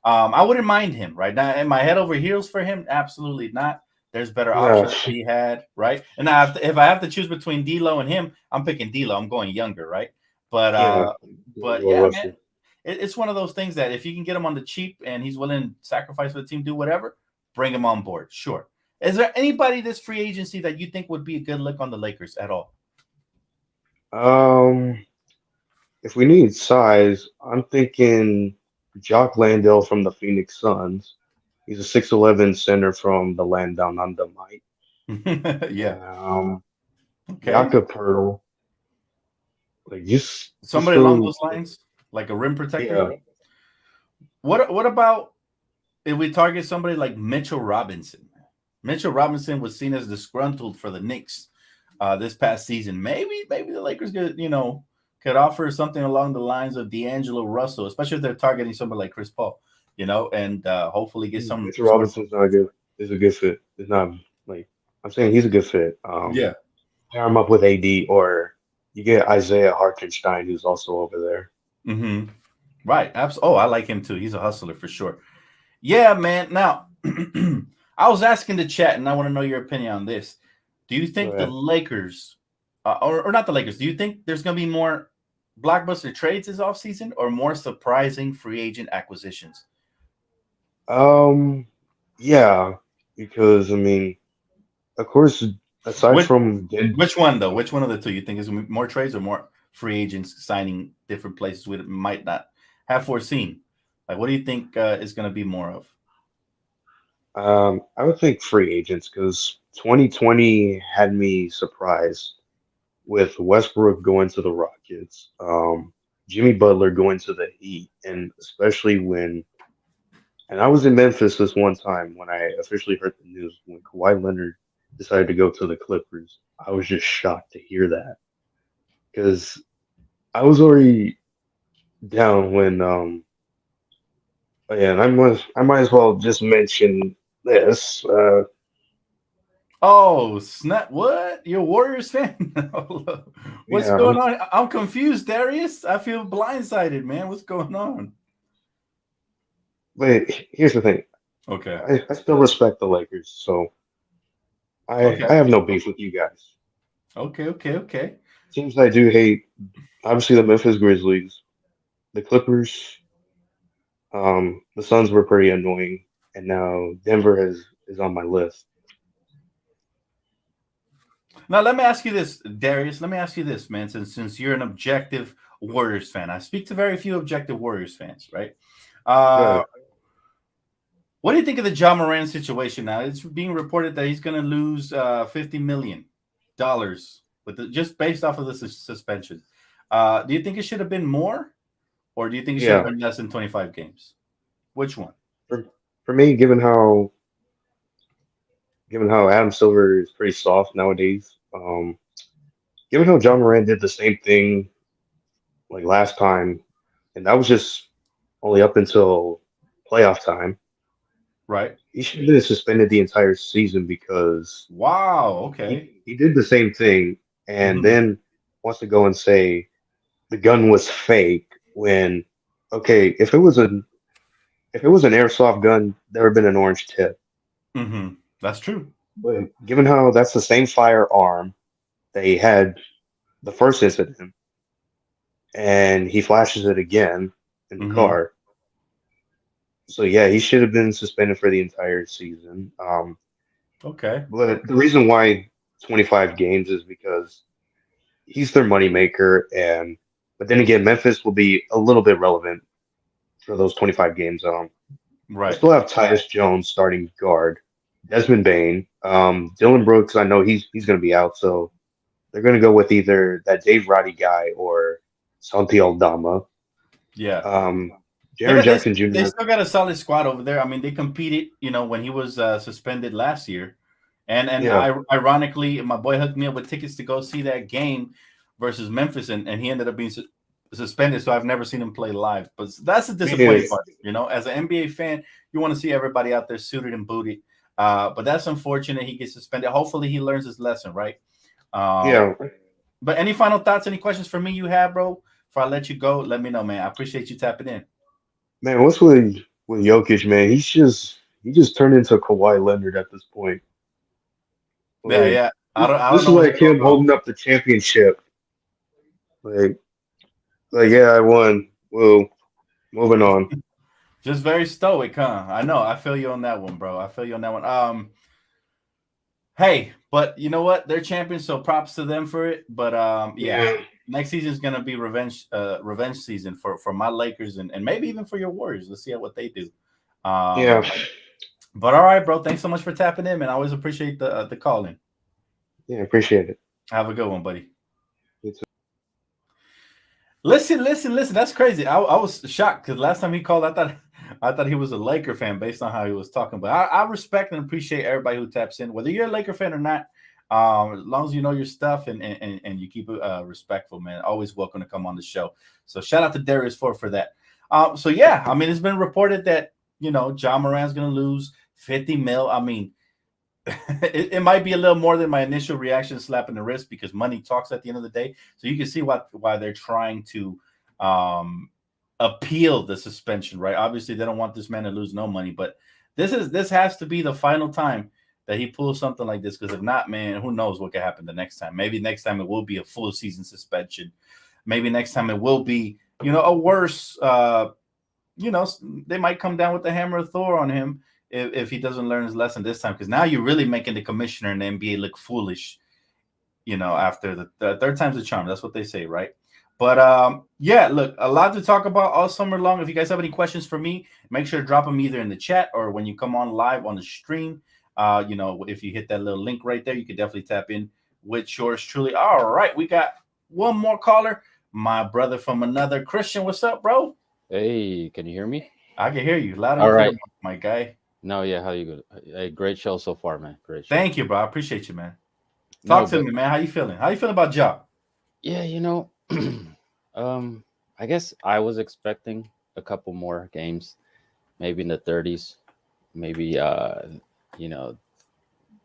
I wouldn't mind him right now. Am I head over heels for him? Absolutely not. There's better options he had, right? And now if I have to choose between D'Lo and him, I'm picking D'Lo. I'm going younger, right? But yeah, man, it's one of those things that if you can get him on the cheap and he's willing to sacrifice for the team, do whatever, bring him on board. Sure. Is there anybody this free agency that you think would be a good look on the Lakers at all? If we need size, I'm thinking Jock Landale from the Phoenix Suns. He's a 6'11" center from the land down under Mike. Yeah. Okay. Jakob Pertl. Like just somebody along those lines, like a rim protector. Yeah. What about if we target somebody like Mitchell Robinson? Mitchell Robinson was seen as disgruntled for the Knicks this past season. Maybe the Lakers could offer something along the lines of D'Angelo Russell, especially if they're targeting somebody like Chris Paul, and hopefully get some. Mitchell Robinson's not good. Is a good fit. It's not like I'm saying he's a good fit. Yeah. Pair him up with AD, or you get Isaiah Hartenstein, who's also over there. Mm-hmm. Right. Oh, I like him too. He's a hustler for sure. Yeah, man. Now, I was asking the chat, and I want to know your opinion on this. Do you think the Lakers or not the Lakers. Do you think there's going to be more blockbuster trades this offseason or more surprising free agent acquisitions? Um, yeah, because I mean, of course, aside Which from which one though? Which one of the two you think is more trades or more free agents signing different places we might not have foreseen? Like, what do you think is going to be more of? I would think free agents because 2020 had me surprised with Westbrook going to the Rockets, Jimmy Butler going to the Heat, and especially when, and I was in Memphis this one time when I officially heard the news when Kawhi Leonard decided to go to the Clippers. I was just shocked to hear that because I was already down when, oh yeah, and I might as well just mention this. Oh, snap. What? You're a Warriors fan? What's Yeah, going on? I'm confused, Darius. I feel blindsided, man. What's going on? but here's the thing. Okay. I still respect the Lakers, so I Okay. have no beef with you guys. Okay. Okay. Okay. Teams I do hate, obviously the Memphis Grizzlies, the Clippers, the Suns were pretty annoying, and now Denver is on my list. Now let me ask you this, Darius. Let me ask you this, man. Since you're an objective Warriors fan, I speak to very few objective Warriors fans, right? Uh, Good. what do you think of the Ja Morant situation now? It's being reported that he's going to lose $50 million with just based off of the suspension. Do you think it should have been more, or do you think it should have Yeah, been less than 25 games? Which one? for for me, given how Adam Silver is pretty soft nowadays, given how John Moran did the same thing like last time, and that was just only up until playoff time. Right. He should have been suspended the entire season because Wow. Okay. he did the same thing and Hmm. then wants to go and say the gun was fake when okay, if it was an airsoft gun, there would have been an orange tip. Hmm. That's true. But given how that's the same firearm they had the first incident and he flashes it again in the Hmm. car. So yeah, he should have been suspended for the entire season. Okay. But the reason why 25 games is because he's their moneymaker, and but then again, Memphis will be a little bit relevant for those 25 games. I Right. still have Tyus Jones starting guard, Desmond Bain, Dylan Brooks. I know he's going to be out, so they're going to go with either that Dave Roddy guy or Santi Aldama. Yeah. Um, They Jaron got they, Jackson they Jr. still got a solid squad over there. I mean, they competed, when he was suspended last year, and Yeah, ironically, my boy hooked me up with tickets to go see that game versus Memphis, and he ended up being suspended. So I've never seen him play live. But that's the disappointing yeah, part. As an NBA fan, you want to see everybody out there suited and booted. But that's unfortunate. He gets suspended. Hopefully, he learns his lesson, right? Um, yeah. but any final thoughts? Any questions for me you have, bro? Before I let you go, let me know, man. I appreciate you tapping in. Man, what's with Jokic, man? He just turned into Kawhi Leonard at this point. Yeah, Like yeah. this, I this don't is know what's like going him on. holding up the championship. Like, like yeah, I won. Well, moving on. Just very stoic, huh? I know. I feel you on that one, bro. I feel you on that one. Hey, but you know what? They're champions, so props to them for it. But yeah, Yeah, next season is gonna be revenge season for my Lakers and maybe even for your Warriors. Let's see what they do. yeah, Um, but all right, bro. Thanks so much for tapping in, man. I always appreciate the calling. yeah. Appreciate it. Have a good one, buddy. You too. Listen. That's crazy. I was shocked because last time he called, I thought he was a Laker fan based on how he was talking. But I respect and appreciate everybody who taps in, whether you're a Laker fan or not. As long as you know your stuff and you keep it respectful, man. Always welcome to come on the show. So shout out to Darius for that. So yeah, I mean, it's been reported that Ja Morant's gonna lose 50 mil. I mean, it might be a little more than my initial reaction, slap in the wrist, because money talks at the end of the day. So you can see why they're trying to appeal the suspension, right? Obviously, they don't want this man to lose no money, but this has to be the final time that he pulls something like this. Because if not, man, who knows what could happen the next time? Maybe next time it will be a full season suspension. Maybe next time it will be, a worse. They might come down with the hammer of Thor on him if he doesn't learn his lesson this time. Because now you're really making the commissioner and the NBA look foolish. After the third time's the charm. That's what they say, right? But yeah, look, a lot to talk about all summer long. If you guys have any questions for me, make sure to drop them either in the chat or when you come on live on the stream. If you hit that little link right there, you can definitely tap in with yours truly. All right, we got one more caller, my brother from another Christian. What's up, bro? Hey, can you hear me? I can hear you loud and All clear, right. my guy. No, yeah, how you good? Hey, great show so far, man. Great show. Thank you, bro. I appreciate you, man. Talk to me, man. How you feeling? How you feeling about Ja? Yeah, I guess I was expecting a couple more games, maybe in the 30s. Maybe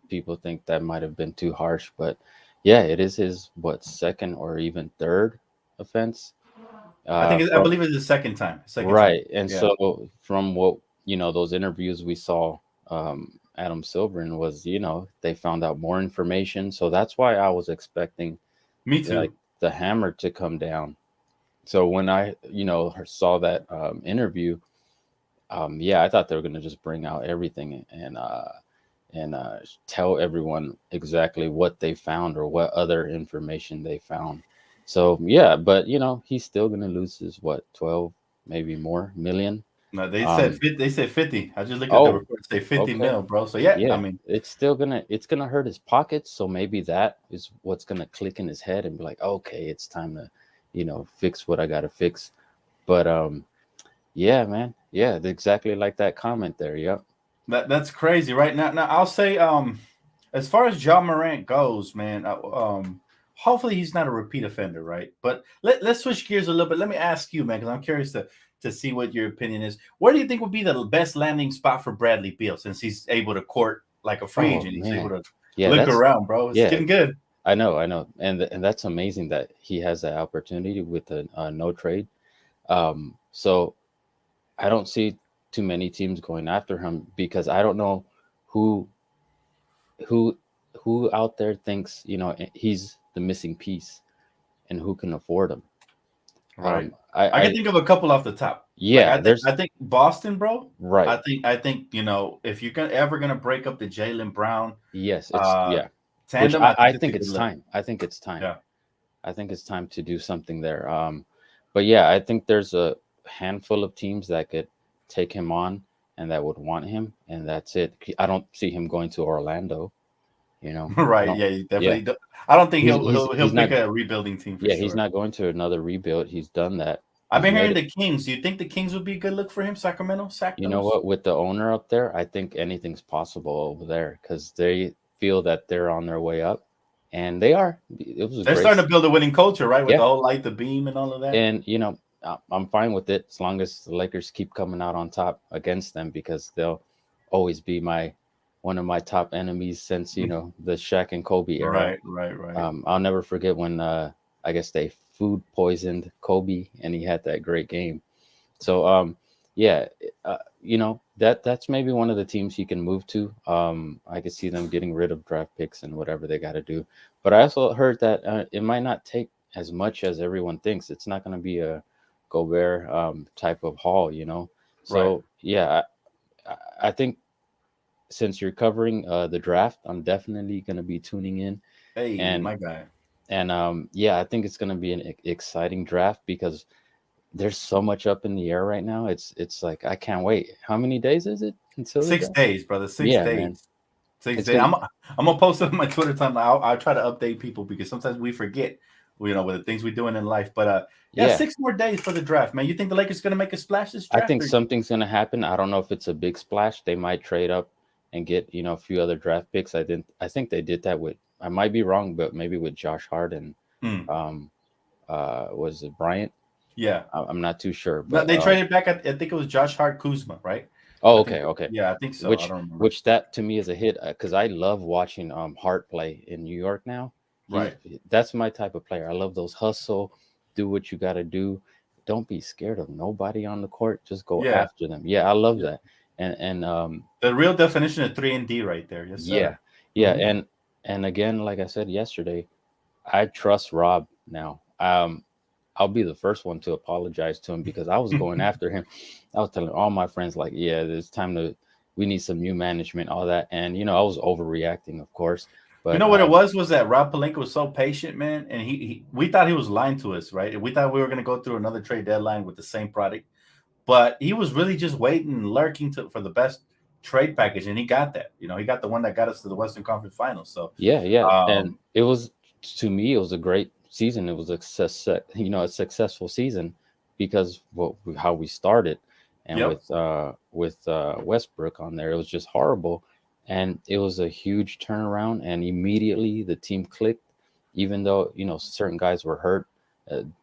people think that might have been too harsh, but yeah, it is his second or even third offense. I believe it's the second time. Right. And so from what those interviews we saw, Adam Silverman was, they found out more information. So that's why I was expecting me too, like the hammer to come down. So when I, saw that interview, I thought they were going to just bring out everything and tell everyone exactly what they found or what other information they found. So, yeah, but, he's still going to lose his, 12, maybe more million. No, they said 50. I just looked at the report. Say 50 mil, bro. So yeah, I mean, it's gonna hurt his pockets. So maybe that is what's gonna click in his head and be like, okay, it's time to, fix what I gotta fix. But yeah, man, yeah, exactly like that comment there. Yep. That's crazy, right? Now I'll say, as far as Ja Morant goes, man, hopefully he's not a repeat offender, right? But let's switch gears a little bit. Let me ask you, man, because I'm curious to see what your opinion is. Where do you think would be the best landing spot for Bradley Beal since he's able to court like a free agent? He's able to look around, bro. It's getting good. I know. And that's amazing that he has that opportunity with a no trade. So I don't see too many teams going after him because I don't know who out there thinks, he's the missing piece and who can afford him. Right. I can think of a couple off the top. Yeah, I think Boston, bro. Right. I think if you're ever gonna break up the Jaylen Brown, yes, it's tandem. I think it's time. I think it's time. Yeah. I think it's time to do something there. But yeah, I think there's a handful of teams that could take him on and that would want him, and that's it. I don't see him going to Orlando. Right? Yeah, definitely. Yeah. I don't think he'll pick a rebuilding team. For sure. He's not going to another rebuild. He's done that. I've been hearing the Kings. Do you think the Kings would be a good look for him? Sacramento, You know what? With the owner up there, I think anything's possible over there because they feel that they're on their way up, and they are. They're starting to build a winning culture, right? With the whole light, the beam, and all of that. And I'm fine with it as long as the Lakers keep coming out on top against them because they'll always be one of my top enemies since the Shaq and Kobe era. Right. I'll never forget when I guess they food poisoned Kobe and he had that great game. So that's maybe one of the teams he can move to. I could see them getting rid of draft picks and whatever they got to do. But I also heard that it might not take as much as everyone thinks. It's not going to be a Gobert type of haul, So yeah, I think. Since you're covering the draft, I'm definitely going to be tuning in. Hey, my guy. And I think it's going to be an exciting draft because there's so much up in the air right now. It's like I can't wait. How many days is it until 6 days, brother? 6 days. Man. 6 days. I'm gonna post it on my Twitter time. I'll try to update people because sometimes we forget, with the things we're doing in life. But 6 more days for the draft, man. You think the Lakers going to make a splash this draft? I think something's going to happen. I don't know if it's a big splash. They might trade up and get a few other draft picks. I think they did that with. I might be wrong, but maybe with Josh Hart and was it Bryant? Yeah, I'm not too sure. But they traded back. I think it was Josh Hart, Kuzma, right? Oh, okay. Yeah, I think so. Which, I don't remember. Which that to me is a hit because I love watching Hart play in New York now. Right. That's my type of player. I love those hustle, do what you got to do. Don't be scared of nobody on the court. Just go after them. Yeah, I love that. and The real definition of 3-and-D right there. Yes, yeah, sir. yeah, Mhm. and again, like I said yesterday, I trust Rob now. I'll be the first one to apologize to him because I was going after him. I was telling all my friends like, yeah, it's time to we need some new management, all that, and I was overreacting, of course, You but know what it was that Rob Pelinka was so patient, man, and we thought he was lying to us, right? We thought we were going to go through another trade deadline with the same product, but he was really just waiting and lurking for the best trade package, and he got that. He got the one that got us to the Western Conference Finals. So, yeah, and um, it was to me, it was a great season. It was a successful season because how we started, and yep, with Westbrook on there, it was just horrible, and it was a huge turnaround, and immediately the team clicked. Even though certain guys were hurt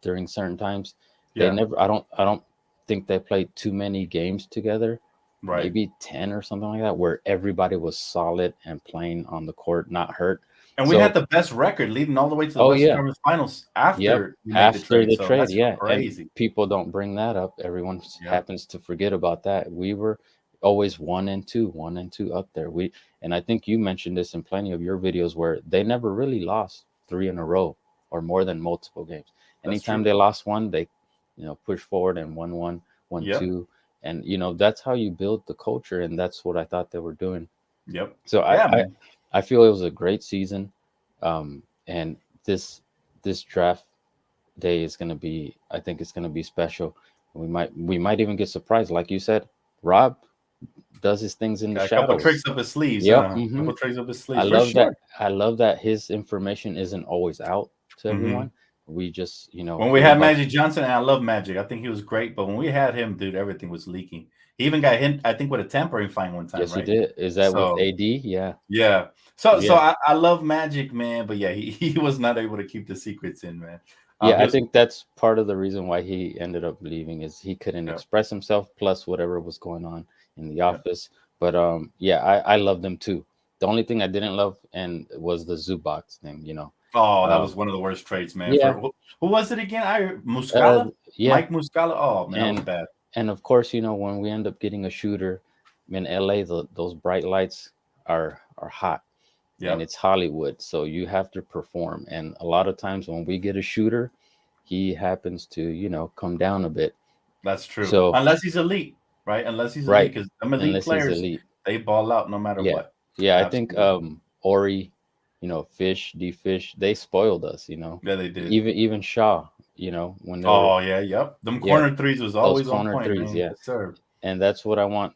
during certain times, they yeah, never. I don't think they played too many games together, right. maybe 10 or something like that, where everybody was solid and playing on the court, not hurt. And we had So, the best record leading all the way to the oh Western yeah, Conference Finals yep. after we made the After trade. the So trade, that's yeah, and crazy. people don't bring that up. Everyone Yep, happens to forget about that. We were always 1-2, 1-2 up there. And I think you mentioned this in plenty of your videos where they never really lost three in a row or more than multiple games. that's Anytime true. they lost one, they push forward and won one, won Yep, two, and that's how you build the culture, and that's what I thought they were doing. yep. So I Yeah, I, man. I feel it was a great season, and this draft day is going to be, I think it's going to be special. We might even get surprised, like you said. Rob does his things in the Got a couple tricks shadows. up his sleeves, Yep. huh? A couple tricks up his I sleeves for love sure. that. I love that his information isn't always out to Hmm. everyone. We just When we hear had about. Magic Johnson, and I love Magic, I think he was great. But when we had him, dude, everything was leaking. He even got hit, I think, with a tampering fine one time, Yes, he right? did. Is that with So AD? Yeah, yeah, so yeah, I love Magic, man. But yeah, he was not able to keep the secrets in, man. yeah. He I was, think that's part of the reason why he ended up leaving is he couldn't yeah, express himself. Plus, whatever was going on in the yeah. office. But yeah, I love them too. The only thing I didn't love and was the Zubox thing. Oh, that was Um, one of the worst trades, man. For yeah, who was it again? uh, Muscala, yeah, Mike Muscala. Oh man, that was and bad. and of course, when we end up getting a shooter in LA, those bright lights are hot, and Yep, it's Hollywood, so you have to perform. And a lot of times when we get a shooter, he happens to come down a bit. that's true. So Unless he's elite, right? Unless he's elite, right, because them elite unless he's players, elite. they ball out no matter Yeah, what. yeah. I think Absolutely. Ori, Fish, D Fish, they spoiled us. Yeah, they did. Even Shaw. When they were Oh yeah, yep. Them yeah corner threes was those always on corner point, threes. man. Yeah, Yes, sir. and that's what I want.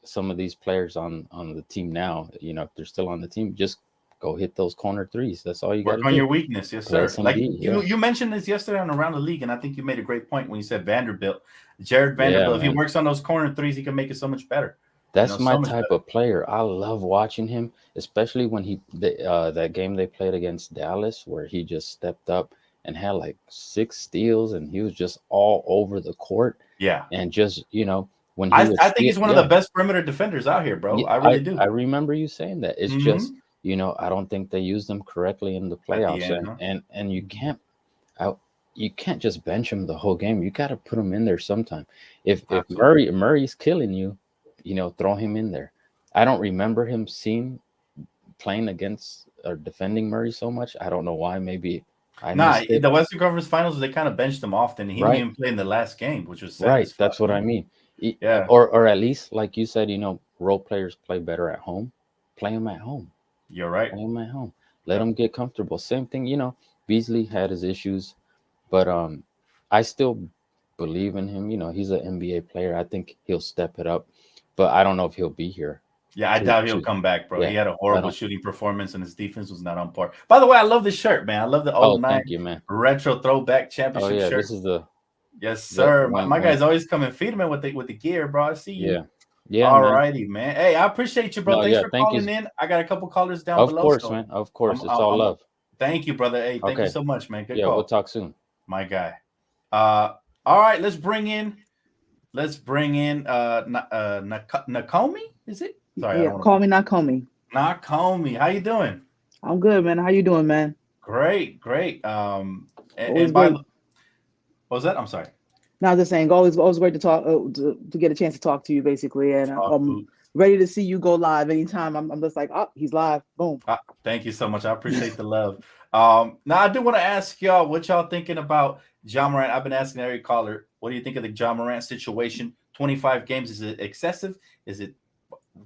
Some of these players on the team now. If they're still on the team, just go hit those corner threes. That's all you got Work to on do. your weakness, yes, Play sir. some Like D. you, Yeah, you mentioned this yesterday on Around the League, and I think you made a great point when you said Vanderbilt, Jared yeah, Vanderbilt. If he man. works on those corner threes, he can make it so much better. That's my So much type better. of player. I love watching him, especially when that game they played against Dallas, where he just stepped up and had like 6 steals, and he was just all over the court, Yeah, and just when he would I think steal, he's one of the yeah, best perimeter defenders out here, bro. yeah. I I really do. I remember you saying that. It's just Hmm. I don't think they use them correctly in the At the playoffs, end, and huh? you Mhm. can't out. You can't just bench him the whole game. You got to put him in there sometime. If Absolutely. Murray's killing you, throw him in there. I don't remember him seeing playing against or defending Murray so much. I don't know why. Maybe I Nah, missed it. the Western Conference Finals, they kind of benched him often. He didn't Right, even play in the last game, which was sad right. as fuck, That's what I man. mean. Yeah, Or at least, like you said, role players play better at home. Play them at home. you're right. Play them at home. Let Yep. them get comfortable. Same thing. Beasley had his issues, but I still believe in him. He's an NBA player. I think he'll step it up, but I don't know if he'll be here. Yeah, I To doubt he'll to come back, bro. He yeah, had a I horrible don't. shooting performance, and his defense was not on par. By the way, I love this shirt, man. I love the Oh, '09 thank you, man. retro throwback Oh championship yeah, shirt. this is the Yes, the sir. My when guys always come and feed him with the gear, bro. I see you. yeah, yeah, All man. righty, man. Hey, I appreciate you, bro. No, Thanks yeah, for thank you. calling in. I got a couple callers down Of below, course, so man. Of course, it's all I'm love. thank you, brother. Hey, thank you Okay, so much, man. Good yeah, we'll call, talk soon. my guy. All right, let's bring in Nakomi. Is it? Sorry, I Yeah, don't want to call me, not call me. Nakomi. How you doing? I'm good, man. How you doing, man? Great, great. Always And by the good. what was that? I'm sorry. Now, just saying, always great to talk, to get a chance to talk to you, basically, and I'm ready to see you go live anytime. I'm just like, oh, he's live, boom. Thank you so much. I appreciate the love. Now I do want to ask y'all what y'all thinking about Ja Morant. I've been asking every caller, what do you think of the Ja Morant situation? 25 games, is it excessive? Is it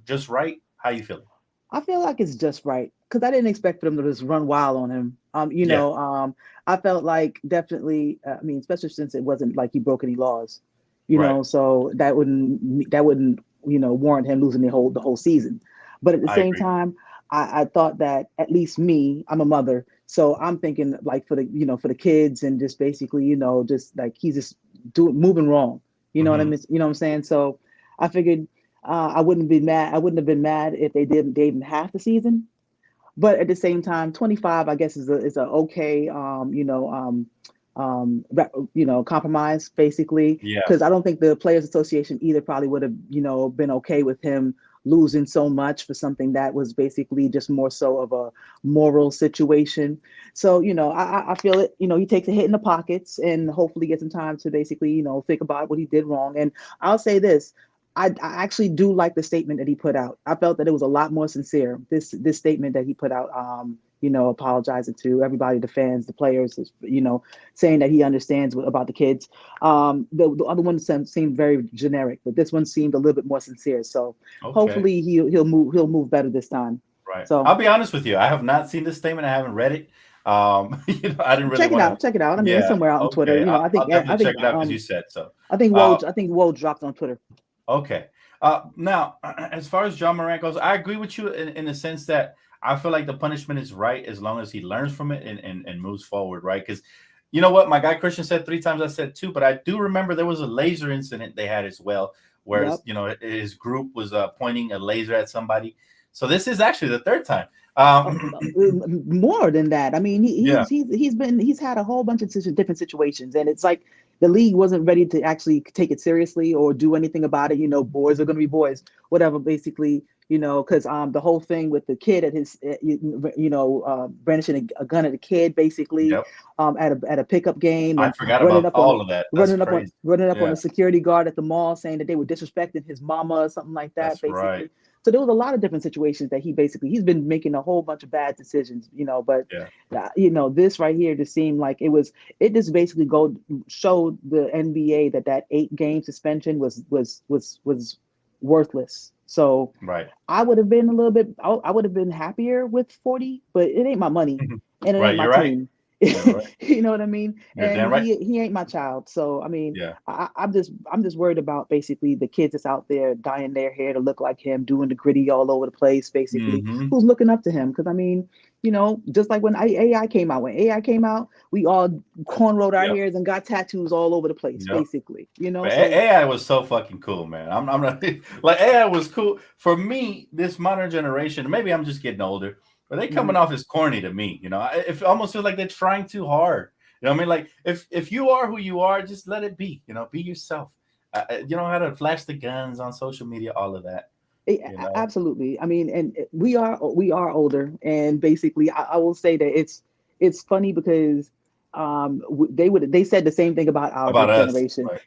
just right? How you feeling? I feel like it's just right because I didn't expect for them to just run wild on him. Yeah, I felt like definitely. I mean, especially since it wasn't like he broke any laws, right. so that wouldn't warrant him losing the whole season. But at the I same agree. time, I thought that at least me, I'm a mother, so I'm thinking like for the kids and just basically just like he's just doing moving wrong. You know what I Hmm. mean? You know what I'm saying? So I figured I wouldn't be mad. I wouldn't have been mad if they even half the season. But at the same time, 25, I guess, is a okay, compromise basically. Yeah, Because I don't think the Players Association either probably would have, been okay with him losing so much for something that was basically just more so of a moral situation. So, I feel it. He takes a hit in the pockets and hopefully gets some time to basically, think about what he did wrong. And I'll say this. I actually do like the statement that he put out. I felt that it was a lot more sincere. This statement that he put out, apologizing to everybody, the fans, the players, saying that he understands about the kids. The other one seemed very generic, but this one seemed a little bit more sincere. So okay. hopefully he'll move better this time. Right. So I'll be honest with you. I have not seen this statement. I haven't read it. I didn't really check it want to. out. Check it out. I mean, it's Yeah. somewhere out on Twitter. Okay. I I'll think I definitely check think it out because you said so. I think Uh, Woj dropped on Twitter. okay. Now, as far as John Morant goes, I agree with you in the sense that I feel like the punishment is right as long as he learns from it and moves forward, right? Because you know what? My guy Christian said three times, I said two, but I do remember there was a laser incident they had as well, where Yep. his group was pointing a laser at somebody. So this is actually the third time. uh, Um, More than that. I mean, yeah, he's had a whole bunch of different situations, and it's like the league wasn't ready to actually take it seriously or do anything about it. Boys are going to be boys, whatever. Basically, because the whole thing with the kid at his, brandishing a gun at a kid, basically, yep. at a pickup game I and forgot running about up on all of that. That's running up on crazy. running up on Yeah, a security guard at the mall, saying that they were disrespecting his mama or something like that, that's right. basically. So there was a lot of different situations that he's been making a whole bunch of bad decisions, but Yeah, this right here just seemed like it just basically showed the NBA that 8 game suspension was worthless. So right. I would have been a little bit I would have been happier with 40, but it ain't my money and it ain't Right. my You're right. team. You're right. You know what I mean? You're And damn right. he ain't my child. So I mean, Yeah. I'm just worried about basically the kids that's out there dyeing their hair to look like him, doing the gritty all over the place, basically. Hmm. Who's looking up to him? Because I mean, just like when AI came out, we all cornrowed our Yep. hairs and got tattoos all over the place, Yep. basically. But So AI was so fucking cool, man. I'm not like AI was cool for me. This modern generation, maybe I'm just getting older, but they coming mhm. off as corny to me. It almost feels like they're trying too hard. You know what I mean? Like if you are who you are, just let it be. Be yourself. You don't have to flash the guns on social media, all of that. You know. Absolutely. I mean, and we are older, and basically, I will say that it's funny because they said the same thing about our About us, generation, right?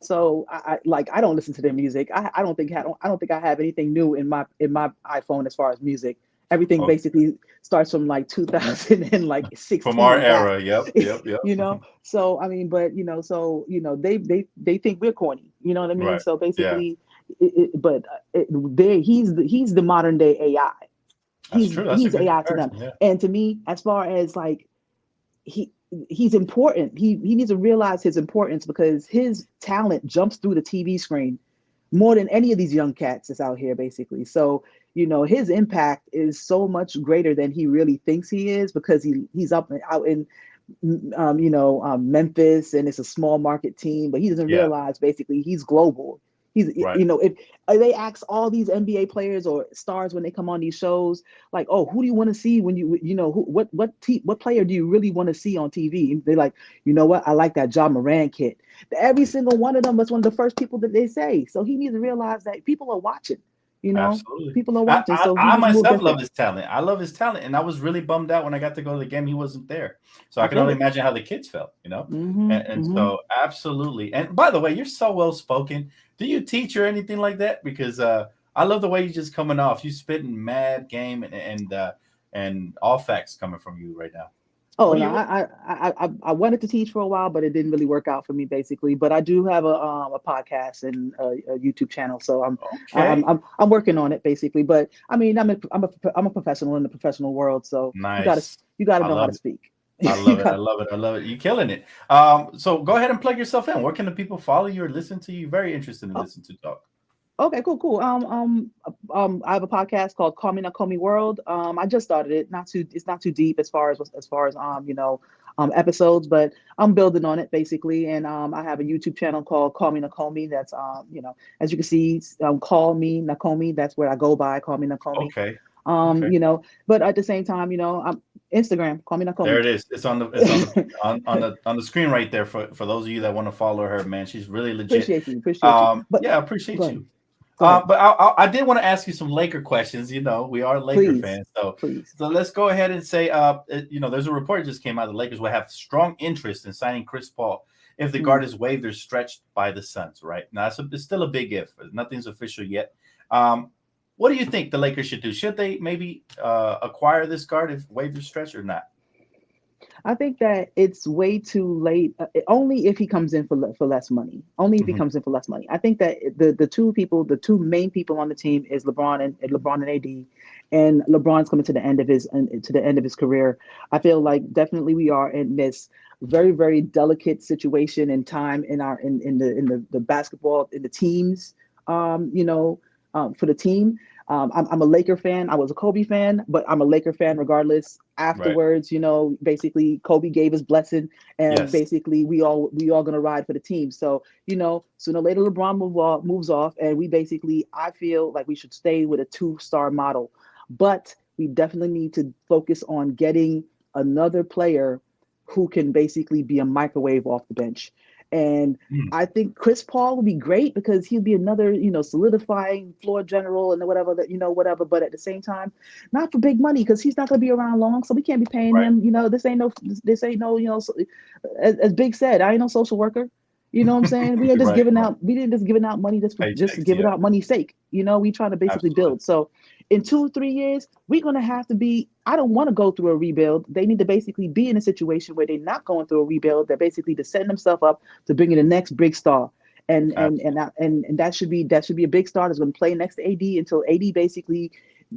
So I don't listen to their music. I don't think I have anything new in my iPhone as far as music. Everything Okay. basically starts from like 2000 and like From 16 our and back. era. Yep. Yep. Yep. So I mean, but they think we're corny. You know what I mean? Right. So Yeah. basically, but he's the modern day AI. That's He's true. That's a he's good AI to them. comparison. Yeah. And to me, as far as like he he's important. He needs to realize his importance because his talent jumps through the TV screen more than any of these young cats that's out here, basically. So his impact is so much greater than he really thinks he is because he's up and out in Memphis, and it's a small market team, but he doesn't Yeah. realize basically he's global. He's, Right. if they ask all these NBA players or stars when they come on these shows, like, oh, who do you want to see when what player do you really want to see on TV? And they're like, you know what? I like that Ja Morant kid. Every single one of them was one of the first people that they say. So he needs to realize that people are watching. You know, Absolutely. people are I, watching, I, so he I just moved myself love different. his talent. I love his talent, and I was really bummed out when I got to go to the game. He wasn't there, so I I can feel only it. imagine how the kids felt. You know, Mm-hmm. and Mm-hmm. so absolutely. And by the way, you're so well spoken. Do you teach or anything like that? Because I love the way you just coming off. You spitting mad game and all facts coming from you right now. Oh What do no, you? I wanted to teach for a while, but it didn't really work out for me, basically. But I do have a podcast and a YouTube channel, so Okay, I'm working on it, basically. But I mean, I'm a professional in the professional world, so nice. you gotta I know how love to it. speak. I You love it. I got love it. I love it. You killing it. So go ahead and plug yourself in. Where can the people follow you or listen to you? Very interested to oh, listen to talk. okay, cool. I have a podcast called Call Me Nakomi World. I just started it. It's not too deep as far as episodes, but I'm building on it basically. And I have a YouTube channel called Call Me Nakomi. That's as you can see, Call Me Nakomi. That's where I go by. Call Me Nakomi. Okay. Okay. But at the same time, I'm Instagram. Call Me There Nakomi. it is. It's on the screen right there for those of you that want to follow her, man. She's really legit. Appreciate you. But Yeah, I go appreciate ahead. you. Go ahead. But I did want to ask you some Laker questions. You know, we are Laker Please. fans, so Please. let's go ahead and say, there's a report that just came out. The Lakers will have strong interest in signing Chris Paul if the Mm. guard is waived or stretched by the Suns. Right now, it's still a big if. Nothing's official yet. Um, what do you think the Lakers should do? Should they maybe acquire this guard if waived or stretched or not? I think that it's way too late. Only if he comes in for less money. Only if he Mhm. comes in for less money. I think that the two main people on the team is LeBron and AD, and LeBron's coming to the end of his career. I feel like definitely we are in this very very delicate situation and time in the basketball in the teams. For the team. I'm a Laker fan. I was a Kobe fan, but I'm a Laker fan regardless. Right. Afterwards, basically Kobe gave his blessing, and Yes. basically we all gonna ride for the team. So sooner or later LeBron moves off, and I feel like we should stay with a 2-star model, but we definitely need to focus on getting another player who can basically be a microwave off the bench. And Mm. I think Chris Paul would be great because he'll be another, solidifying floor general and whatever whatever. But at the same time, not for big money because he's not going to be around long, so we can't be paying Right. him. This ain't no, as Big said, I ain't no social worker. You know what I'm saying? We ain't just Right. giving Right. out. We didn't just giving out money just to Paychecks. give it Yeah. out money's sake. We trying to basically Absolutely. build. So in 2 or 3 years, we're gonna have to be. I don't want to go through a rebuild. They need to basically be in a situation where they're not going through a rebuild. They're basically to setting themselves up to bring in the next big star. And that should be a big star that's going to play next to AD until AD basically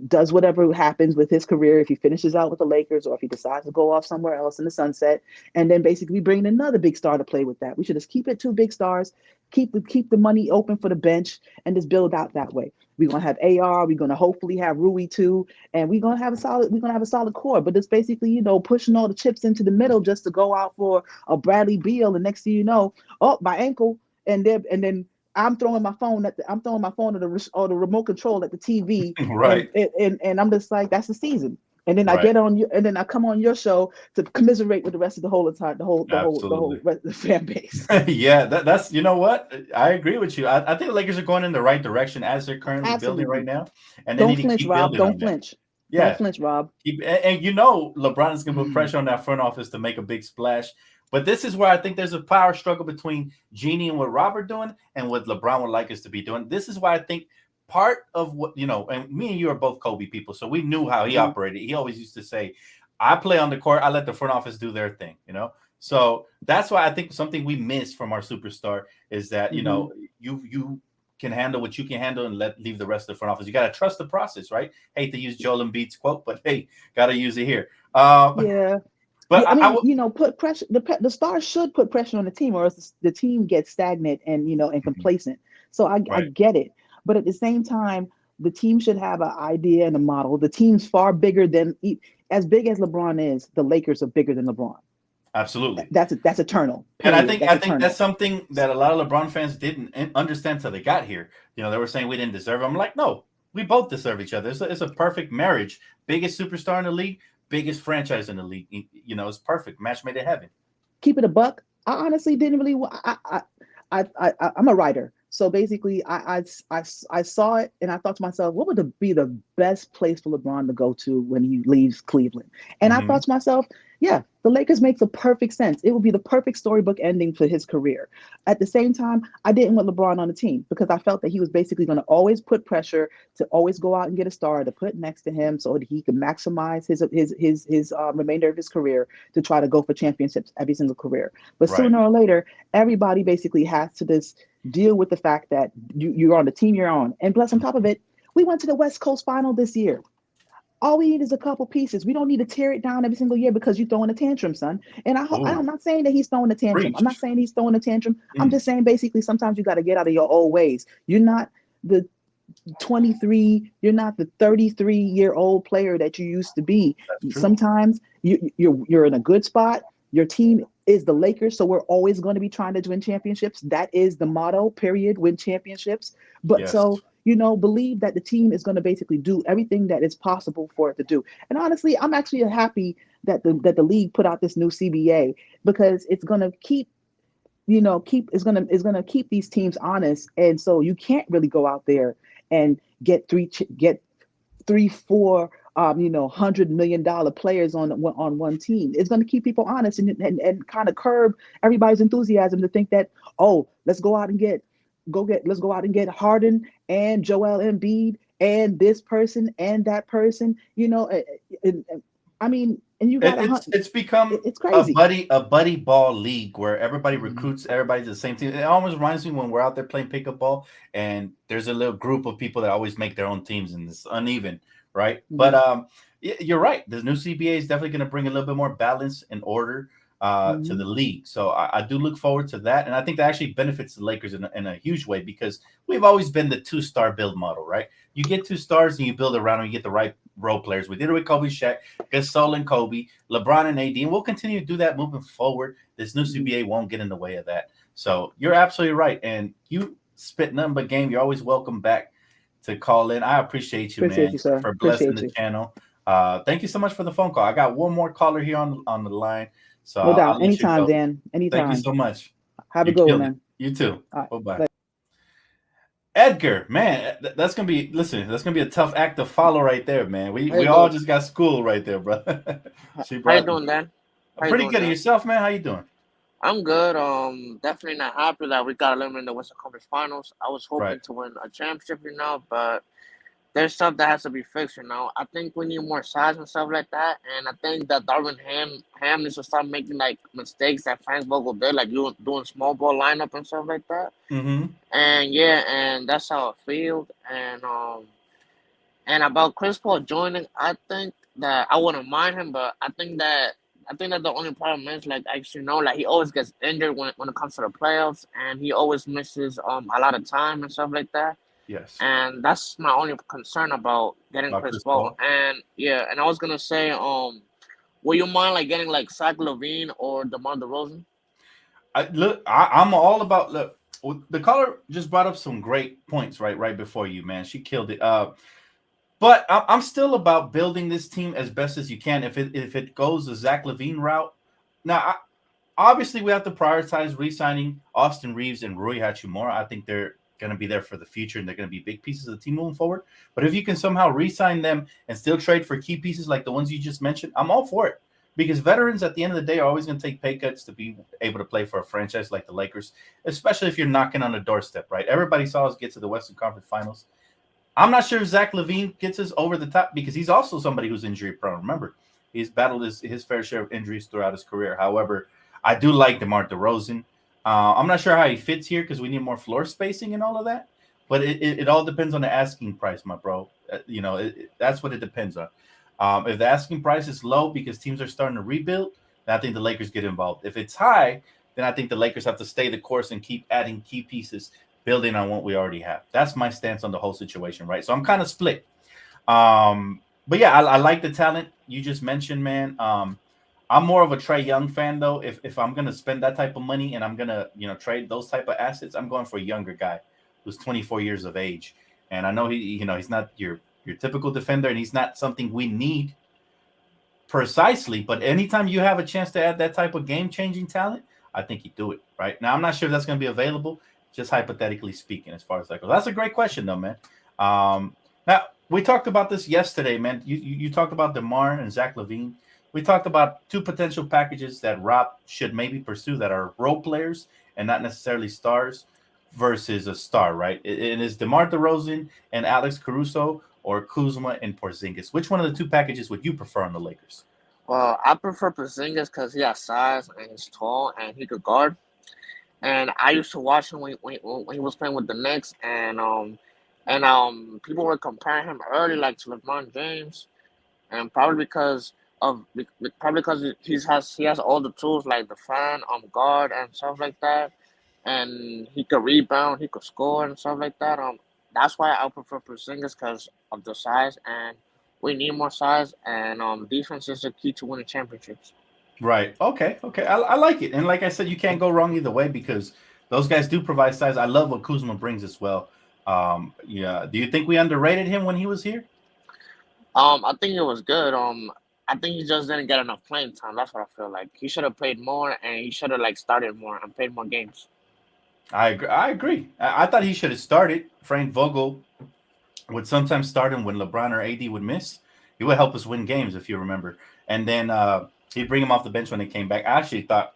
does whatever happens with his career, if he finishes out with the Lakers or if he decides to go off somewhere else in the sunset, and then basically bring another big star to play with that. We should just keep it 2 big stars, keep the money open for the bench, and just build out that way. We're gonna have AR. We're gonna hopefully have Rui too, and we're gonna have a solid core. But it's basically pushing all the chips into the middle just to go out for a Bradley Beal, and next thing you know, oh, my ankle, and then I'm throwing my phone or the remote control at the TV, and Right. and I'm just like, that's the season. And then I Right. get on you, and then I come on your show to commiserate with the rest of the whole entire the Absolutely. whole rest of the fan base. Yeah, that's you know what? I agree with you. I think the Lakers are going in the right direction as they're currently building right Absolutely. now, and they Don't need to flinch, keep Rob. building Don't on that. flinch. Don't Yeah, flinch, Rob. and LeBron is going to put Mm. pressure on that front office to make a big splash. But this is where I think there's a power struggle between Genie and what Robert doing and what LeBron would like us to be doing. This is why I think part of what and me and you are both Kobe people, so we knew how he Mhm. operated. He always used to say, "I play on the court, I let the front office do their thing." So that's why I think something we miss from our superstar is that Mhm. you can handle what you can handle and leave the rest of the front office. You got to trust the process, right? Hate to use Joel Embiid's quote, but hey, got to use it here. Yeah. But Yeah, I I mean, would put pressure. The stars should put pressure on the team, or else the team gets stagnant and complacent. So I right. get it, but at the same time, the team should have an idea and a model. The team's far bigger than as big as LeBron is. The Lakers are bigger than LeBron. Absolutely. That's eternal. And I Period. think That's I think that's eternal. something that a lot of LeBron fans didn't understand till they got here. They were saying we didn't deserve him. I'm like, no, we both deserve each other. It's a perfect marriage. Biggest superstar in the league, biggest franchise in the league. It's perfect. Match made in heaven. Keep it a buck. I honestly didn't really. I'm a writer, So basically, I saw it and I thought to myself, what would be the best place for LeBron to go to when he leaves Cleveland? And I thought to myself, yeah, the Lakers makes a perfect sense. It would be the perfect storybook ending for his career. At the same time, I didn't want LeBron on the team because I felt that he was basically going to always put pressure to always go out and get a star to put next to him so that he could maximize his remainder of his career to try to go for championships every single career. But sooner or later, everybody basically has to just deal with the fact that you're on the team you're on. And plus, on top of it, we went to the West Coast Final this year. All we need is a couple pieces. We don't need to tear it down every single year because you're throwing a tantrum, son. And I'm not saying that he's throwing a tantrum. I'm not saying he's throwing a tantrum. I'm just saying basically sometimes you got to get out of your old ways. You're not the 23, you're not the 33-year-old player that you used to be. Sometimes you're in a good spot. Your team is the Lakers, so we're always going to be trying to win championships. That is the motto, period, win championships. But so, believe that the team is going to basically do everything that is possible for it to do. And honestly, I'm actually happy that the league put out this new CBA because it's going to keep keep these teams honest. And so you can't really go out there and get three, four, $100 million players on one team. It's going to keep people honest and kind of curb everybody's enthusiasm to think that, oh, let's go out and get Harden and Joel Embiid and this person and that person. And you got it's become it's crazy. a buddy ball league where everybody recruits everybody to the same team. It almost reminds me when we're out there playing pickup ball and there's a little group of people that always make their own teams and it's uneven, right? But you're right. The new CBA is definitely going to bring a little bit more balance and order to the league. So I do look forward to that. And I think that actually benefits the Lakers in a huge way because we've always been the 2-star build model, right? You get 2 stars and you build around them, you get the right role players. We did it with Kobe, Shaq, Gasol and Kobe, LeBron and AD, and we'll continue to do that moving forward. This new CBA won't get in the way of that. So you're absolutely right. And you spit nothing but game. You're always welcome back to call in. I appreciate you, man, for blessing the channel. Thank you so much for the phone call. I got one more caller here on the line. So no doubt. Anytime, Dan. Anytime. Thank you so much. Have a good one, man. You too. Right. Bye-bye. Edgar, man, that's gonna be a tough act to follow right there, man. We all just got school right there, bro. How you doing, Dan? Pretty good. Yourself, man? How you doing? I'm good. Definitely not happy that we got eliminated in the Western Conference Finals. I was hoping to win a championship, but there's stuff that has to be fixed, I think we need more size and stuff like that, and I think that Darvin Ham needs to stop making like mistakes that Frank Vogel did, like doing small ball lineup and stuff like that. And that's how it feels. And about Chris Paul joining, I think that I wouldn't mind him, but I think that the only problem is like he always gets injured when it comes to the playoffs, and he always misses a lot of time and stuff like that. Yes. And that's my only concern about getting Chris Paul. And I was gonna say, will you mind like getting like Zach LaVine or DeMar DeRozan? I'm all about the caller just brought up some great points right before you, man. She killed it. But I'm still about building this team as best as you can. If it goes the Zach LaVine route, now obviously we have to prioritize re-signing Austin Reeves and Rui Hachimura. I think they're going to be there for the future and they're going to be big pieces of the team moving forward. But if you can somehow re-sign them and still trade for key pieces like the ones you just mentioned, I'm all for it. Because veterans at the end of the day are always going to take pay cuts to be able to play for a franchise like the Lakers, especially if you're knocking on the doorstep, right? Everybody saw us get to the Western Conference Finals. I'm not sure if Zach LaVine gets us over the top because he's also somebody who's injury prone. Remember, he's battled his fair share of injuries throughout his career. However, I do like DeMar DeRozan. I'm not sure how he fits here because we need more floor spacing and all of that. But it all depends on the asking price, my bro. That's what it depends on. If the asking price is low because teams are starting to rebuild, then I think the Lakers get involved. If it's high, then I think the Lakers have to stay the course and keep adding key pieces, building on what we already have. That's my stance on the whole situation, right? So I'm kind of split. But yeah, I like the talent you just mentioned, man. I'm more of a Trae Young fan, though. If I'm going to spend that type of money and I'm going to, trade those type of assets, I'm going for a younger guy who's 24 years of age. And I know he's not your typical defender and he's not something we need precisely. But anytime you have a chance to add that type of game-changing talent, I think you do it, right? Now, I'm not sure if that's going to be available. just hypothetically speaking, as far as that goes. That's a great question, though, man. Now, we talked about this yesterday, man. You talked about DeMar and Zach LaVine. We talked about two potential packages that Rob should maybe pursue that are role players and not necessarily stars versus a star, right? It is DeMar DeRozan and Alex Caruso or Kuzma and Porzingis. Which one of the two packages would you prefer on the Lakers? Well, I prefer Porzingis because he has size and he's tall and he could guard. And I used to watch him when he was playing with the Knicks, and people were comparing him early like to LeBron James, and probably because he has all the tools like the fan, guard and stuff like that, and he could rebound, he could score and stuff like that. That's why I prefer Porzingis because of the size, and we need more size, and defense is the key to winning championships. Right. Okay. Okay. I like it. And like I said, you can't go wrong either way because those guys do provide size. I love what Kuzma brings as well. Yeah. Do you think we underrated him when he was here? I think it was good. I think he just didn't get enough playing time. That's what I feel like. He should have played more, and he should have like started more and played more games. I agree. I agree. I thought he should have started. Frank Vogel would sometimes start him when LeBron or AD would miss. He would help us win games, if you remember. And then he'd bring him off the bench when they came back. I actually thought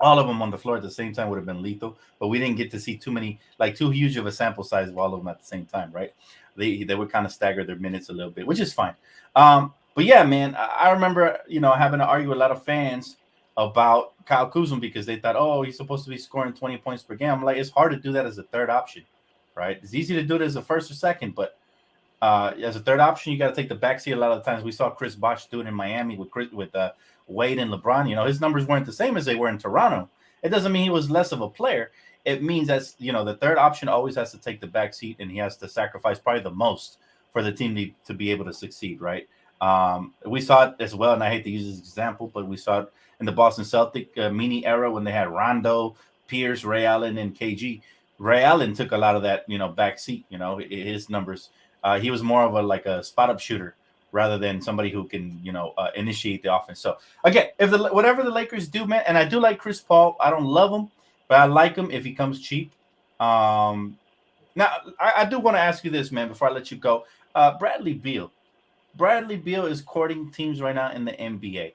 all of them on the floor at the same time would have been lethal, but we didn't get to see too huge of a sample size of all of them at the same time, right? They would kind of stagger their minutes a little bit, which is fine. But yeah, man, I remember, having to argue with a lot of fans about Kyle Kuzma because they thought, oh, he's supposed to be scoring 20 points per game. I'm like, it's hard to do that as a third option, right? It's easy to do it as a first or second, but as a third option, you got to take the backseat a lot of times. We saw Chris Bosh do it in Miami with Wade and LeBron. His numbers weren't the same as they were in Toronto. It doesn't mean he was less of a player. It means that, the third option always has to take the backseat and he has to sacrifice probably the most for the team to be able to succeed, right? We saw it as well, and I hate to use this example, but we saw it in the Boston Celtic mini era when they had Rondo, Pierce, Ray Allen, and KG. Ray Allen took a lot of that, backseat, his numbers. He was more of a spot-up shooter rather than somebody who can, initiate the offense. So, again, whatever the Lakers do, man, and I do like Chris Paul. I don't love him, but I like him if he comes cheap. Now, I do want to ask you this, man, before I let you go. Bradley Beal. Bradley Beal is courting teams right now in the NBA,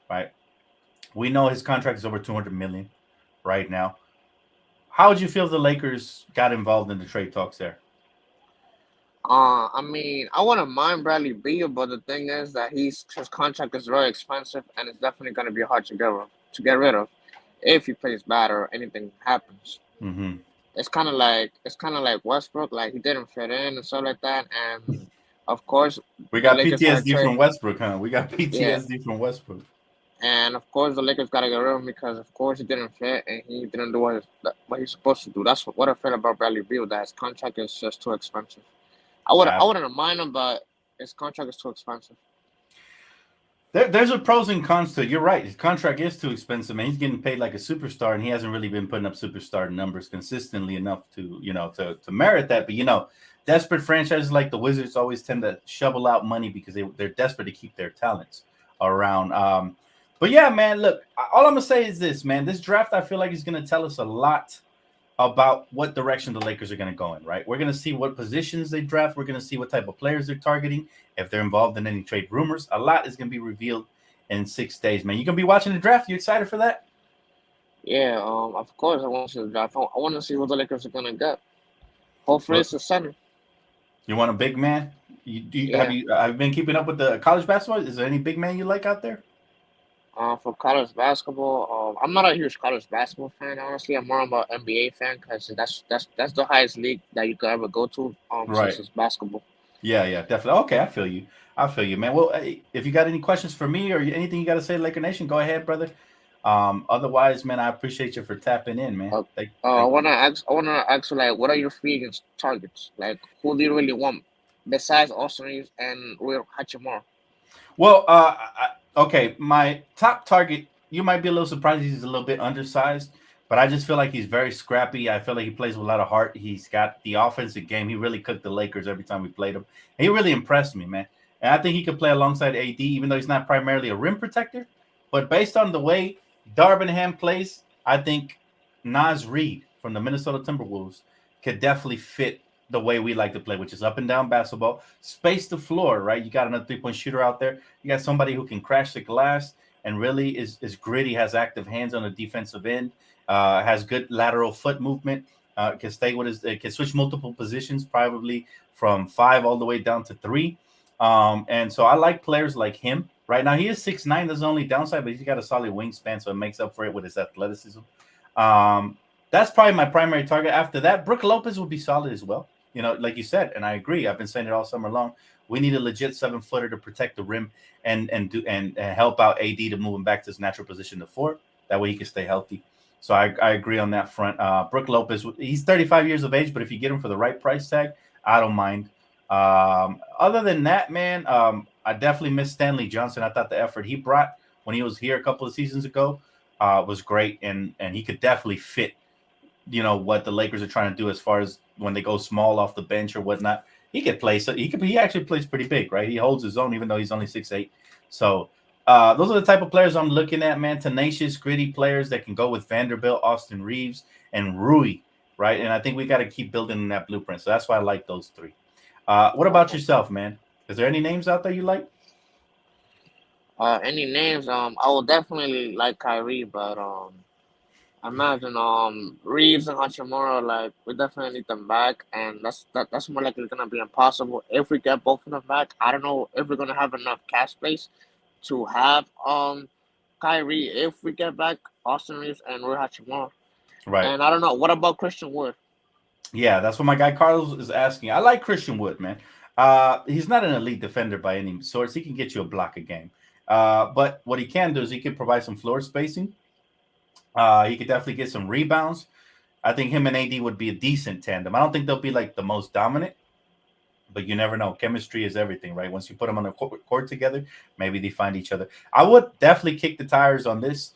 right? We know his contract is over $200 million right now. How would you feel if the Lakers got involved in the trade talks there? I mean, I wouldn't mind Bradley Beal, but the thing is that his contract is very expensive, and it's definitely going to be hard to get rid of if he plays bad or anything happens. Mm-hmm. It's kind of like Westbrook, like he didn't fit in and stuff like that, and of course we got the Lakers had to PTSD from trade. Westbrook, huh? We got Yeah, PTSD from Westbrook. and of course the Lakers got to get rid of him because of course he didn't fit and he didn't do what he's supposed to do. That's what I feel about Bradley Beal. That his contract is just too expensive. I Uh, wouldn't mind him, but his contract is too expensive. there's a pros and cons to it. You're right. His contract is too expensive, man. He's getting paid like a superstar, and he hasn't really been putting up superstar numbers consistently enough to, to merit that. But, desperate franchises like the Wizards always tend to shovel out money because they're desperate to keep their talents around. But yeah, man, look, all I'm going to say is this, man. This draft, I feel like, is going to tell us a lot about what direction the Lakers are going to go in, right? We're going to see what positions they draft. We're going to see what type of players they're targeting, if they're involved in any trade rumors. A lot is going to be revealed in 6 days, man. You going to be watching the draft? You excited for that? Yeah, of course I want to see the draft. I want to see what the Lakers are gonna get. Hopefully it's a center. You want a big man? Yeah. Have you been keeping up with the college basketball? Is there any big man you like out there? For college basketball, I'm not a huge college basketball fan. Honestly, I'm more of an NBA fan because that's the highest league that you could ever go to. Right. Since it's basketball. Yeah, definitely. Okay, I feel you, man. Well, hey, if you got any questions for me or anything you got to say, Laker Nation, go ahead, brother. Otherwise, man, I appreciate you for tapping in, man. I wanna ask you like, what are your free agent targets? Like, who do you really want besides Austin Reeves and Will Hachimura? Well, okay, my top target, you might be a little surprised he's a little bit undersized, but I just feel like he's very scrappy. I feel like he plays with a lot of heart. He's got the offensive game. He really cooked the Lakers every time we played him. He really impressed me, man. And I think he could play alongside AD, even though he's not primarily a rim protector. But based on the way Darvinham plays, I think Naz Reid from the Minnesota Timberwolves could definitely fit the way we like to play, which is up and down basketball, space the floor, right? You got another 3-point shooter out there. You got somebody who can crash the glass and really is gritty, has active hands on the defensive end, has good lateral foot movement, can stay with can switch multiple positions, probably from 5 all the way down to 3. And so I like players like him. Right now, he is 6'9". That's the only downside, but he's got a solid wingspan, so it makes up for it with his athleticism. That's probably my primary target. After that, Brook Lopez will be solid as well. You know, like you said, and I agree. I've been saying it all summer long. We need a legit 7-footer to protect the rim and help out AD to move him back to his natural position to 4. That way he can stay healthy. So I agree on that front. Brook Lopez, he's 35 years of age, but if you get him for the right price tag, I don't mind. Other than that, man, I definitely miss Stanley Johnson. I thought the effort he brought when he was here a couple of seasons ago was great, and he could definitely fit, you know, what the Lakers are trying to do as far as when they go small off the bench or whatnot. He could play, so he actually plays pretty big, right? He holds his own even though he's only 6'8". So those are the type of players I'm looking at, man. Tenacious, gritty players that can go with Vanderbilt, Austin Reeves, and Rui, right? And I think we got to keep building in that blueprint. So that's why I like those 3. What about yourself, man? Is there any names out there you like? Any names? I will definitely like Kyrie, but I imagine Reeves and Hachimura, like, we definitely need them back, and that's more likely gonna be impossible if we get both of them back. I don't know if we're gonna have enough cash space to have Kyrie if we get back Austin Reeves and Rui Hachimura. Right. And I don't know. What about Christian Wood? Yeah, that's what my guy Carlos is asking. I like Christian Wood, man. He's not an elite defender by any sorts. He can get you a block a game. But what he can do is he can provide some floor spacing. He could definitely get some rebounds. I think him and AD would be a decent tandem. I don't think they'll be like the most dominant, but you never know. Chemistry is everything, right? Once you put them on the court together, maybe they find each other. I would definitely kick the tires on this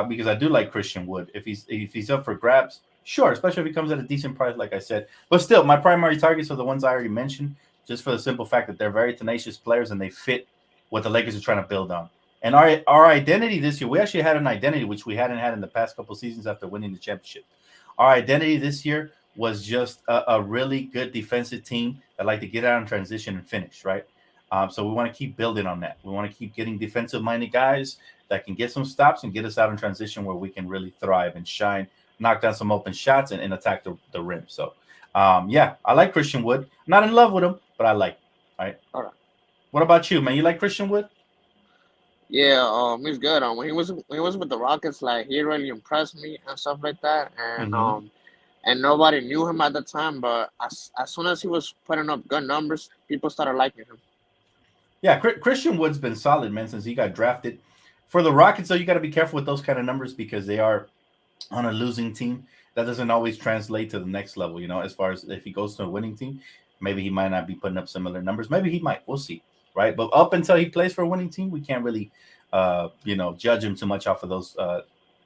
because I do like Christian Wood. If he's up for grabs, sure, especially if he comes at a decent price, like I said. But still, my primary targets are the ones I already mentioned, just for the simple fact that they're very tenacious players and they fit what the Lakers are trying to build on. And our identity this year, we actually had an identity which we hadn't had in the past couple of seasons after winning the championship. Our identity this year was just a really good defensive team that like to get out in transition and finish, right? So we want to keep building on that. We want to keep getting defensive-minded guys that can get some stops and get us out in transition where we can really thrive and shine, knock down some open shots and attack the rim. So, yeah, I like Christian Wood. I'm not in love with him, but I like him, right? All right. What about you, man? You like Christian Wood? Yeah, he's good. When he was with the Rockets, like, he really impressed me and stuff like that. And nobody knew him at the time, but as soon as he was putting up good numbers, people started liking him. Yeah, Christian Wood's been solid, man, since he got drafted. For the Rockets, though, you got to be careful with those kind of numbers because they are on a losing team. That doesn't always translate to the next level, you know, as far as if he goes to a winning team, maybe he might not be putting up similar numbers. Maybe he might. We'll see, right? But up until he plays for a winning team, we can't really, judge him too much off of those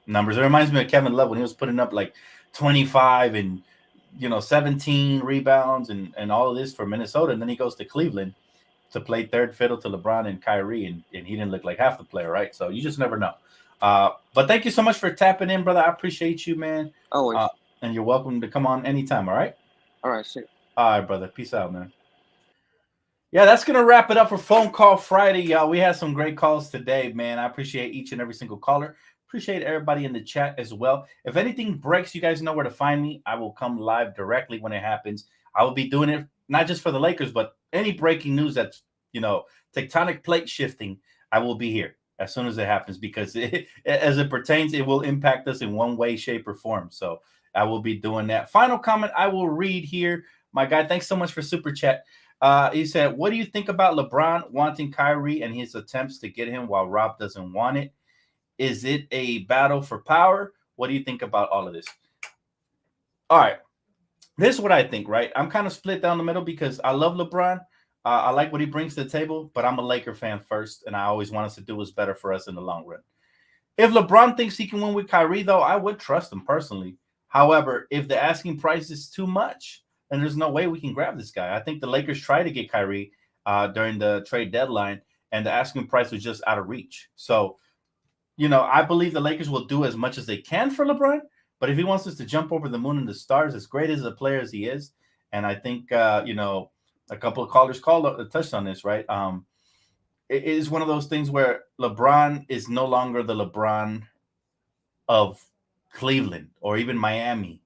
numbers. It reminds me of Kevin Love when he was putting up like 25 and, 17 rebounds and all of this for Minnesota. And then he goes to Cleveland to play third fiddle to LeBron and Kyrie, and he didn't look like half the player, right? So you just never know. But thank you so much for tapping in, brother. I appreciate you, man. Always. And you're welcome to come on anytime, all right? All right, see you. All right, brother. Peace out, man. Yeah, that's going to wrap it up for Phone Call Friday, y'all. We had some great calls today, man. I appreciate each and every single caller. Appreciate everybody in the chat as well. If anything breaks, you guys know where to find me. I will come live directly when it happens. I will be doing it not just for the Lakers, but any breaking news that's, tectonic plate shifting, I will be here as soon as it happens because as it pertains, it will impact us in one way, shape, or form. So I will be doing that. Final comment I will read here. My guy, thanks so much for Super Chat. He said, what do you think about LeBron wanting Kyrie and his attempts to get him while Rob doesn't want it? Is it a battle for power? What do you think about all of this? All right. This is what I think, right? I'm kind of split down the middle because I love LeBron. I like what he brings to the table, but I'm a Laker fan first, and I always want us to do what's better for us in the long run. If LeBron thinks he can win with Kyrie, though, I would trust him personally. However, if the asking price is too much, then there's no way we can grab this guy. I think the Lakers tried to get Kyrie during the trade deadline, and the asking price was just out of reach. So, I believe the Lakers will do as much as they can for LeBron, But if he wants us to jump over the moon and the stars, as great as a player as he is, and I think a couple of callers touched on this, right? It is one of those things where LeBron is no longer the LeBron of Cleveland or even Miami.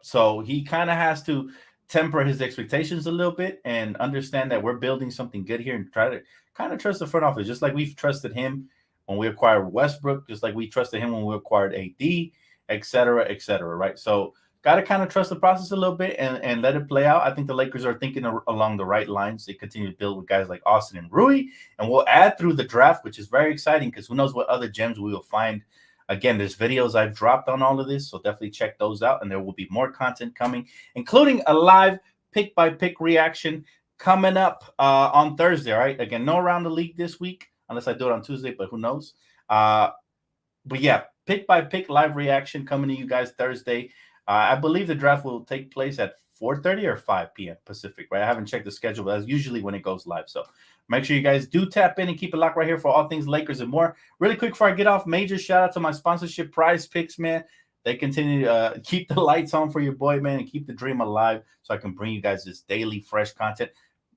So he kind of has to temper his expectations a little bit and understand that we're building something good here and try to kind of trust the front office, just like we've trusted him when we acquired Westbrook, just like we trusted him when we acquired AD, et cetera, right? So got to kind of trust the process a little bit and let it play out. I think the Lakers are thinking along the right lines. They continue to build with guys like Austin and Rui, and we'll add through the draft, which is very exciting because who knows what other gems we will find. Again, there's videos I've dropped on all of this, so definitely check those out, and there will be more content coming, including a live pick-by-pick reaction coming up on Thursday, all right? Again, no Around the League this week, unless I do it on Tuesday, but who knows? But yeah, pick-by-pick live reaction coming to you guys Thursday. I believe the draft will take place at 4:30 or 5 p.m. Pacific, right? I haven't checked the schedule, but that's usually when it goes live. So make sure you guys do tap in and keep it locked right here for all things Lakers and more. Really quick before I get off, major shout out to my sponsorship, Prize Picks, man. They continue to keep the lights on for your boy, man, and keep the dream alive so I can bring you guys this daily fresh content.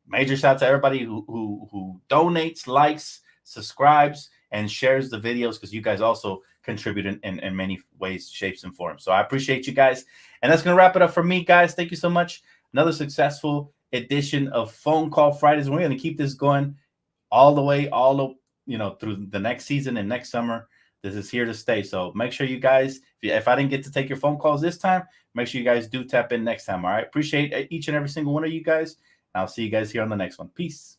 Major shout out to everybody who donates, likes, subscribes, and shares the videos because you guys also contribute in many ways, shapes, and forms. So I appreciate you guys. And that's going to wrap it up for me, guys. Thank you so much. Another successful edition of Phone Call Fridays. And we're going to keep this going all the way, through the next season and next summer. This is here to stay. So make sure you guys, if I didn't get to take your phone calls this time, make sure you guys do tap in next time. All right. Appreciate each and every single one of you guys. I'll see you guys here on the next one. Peace.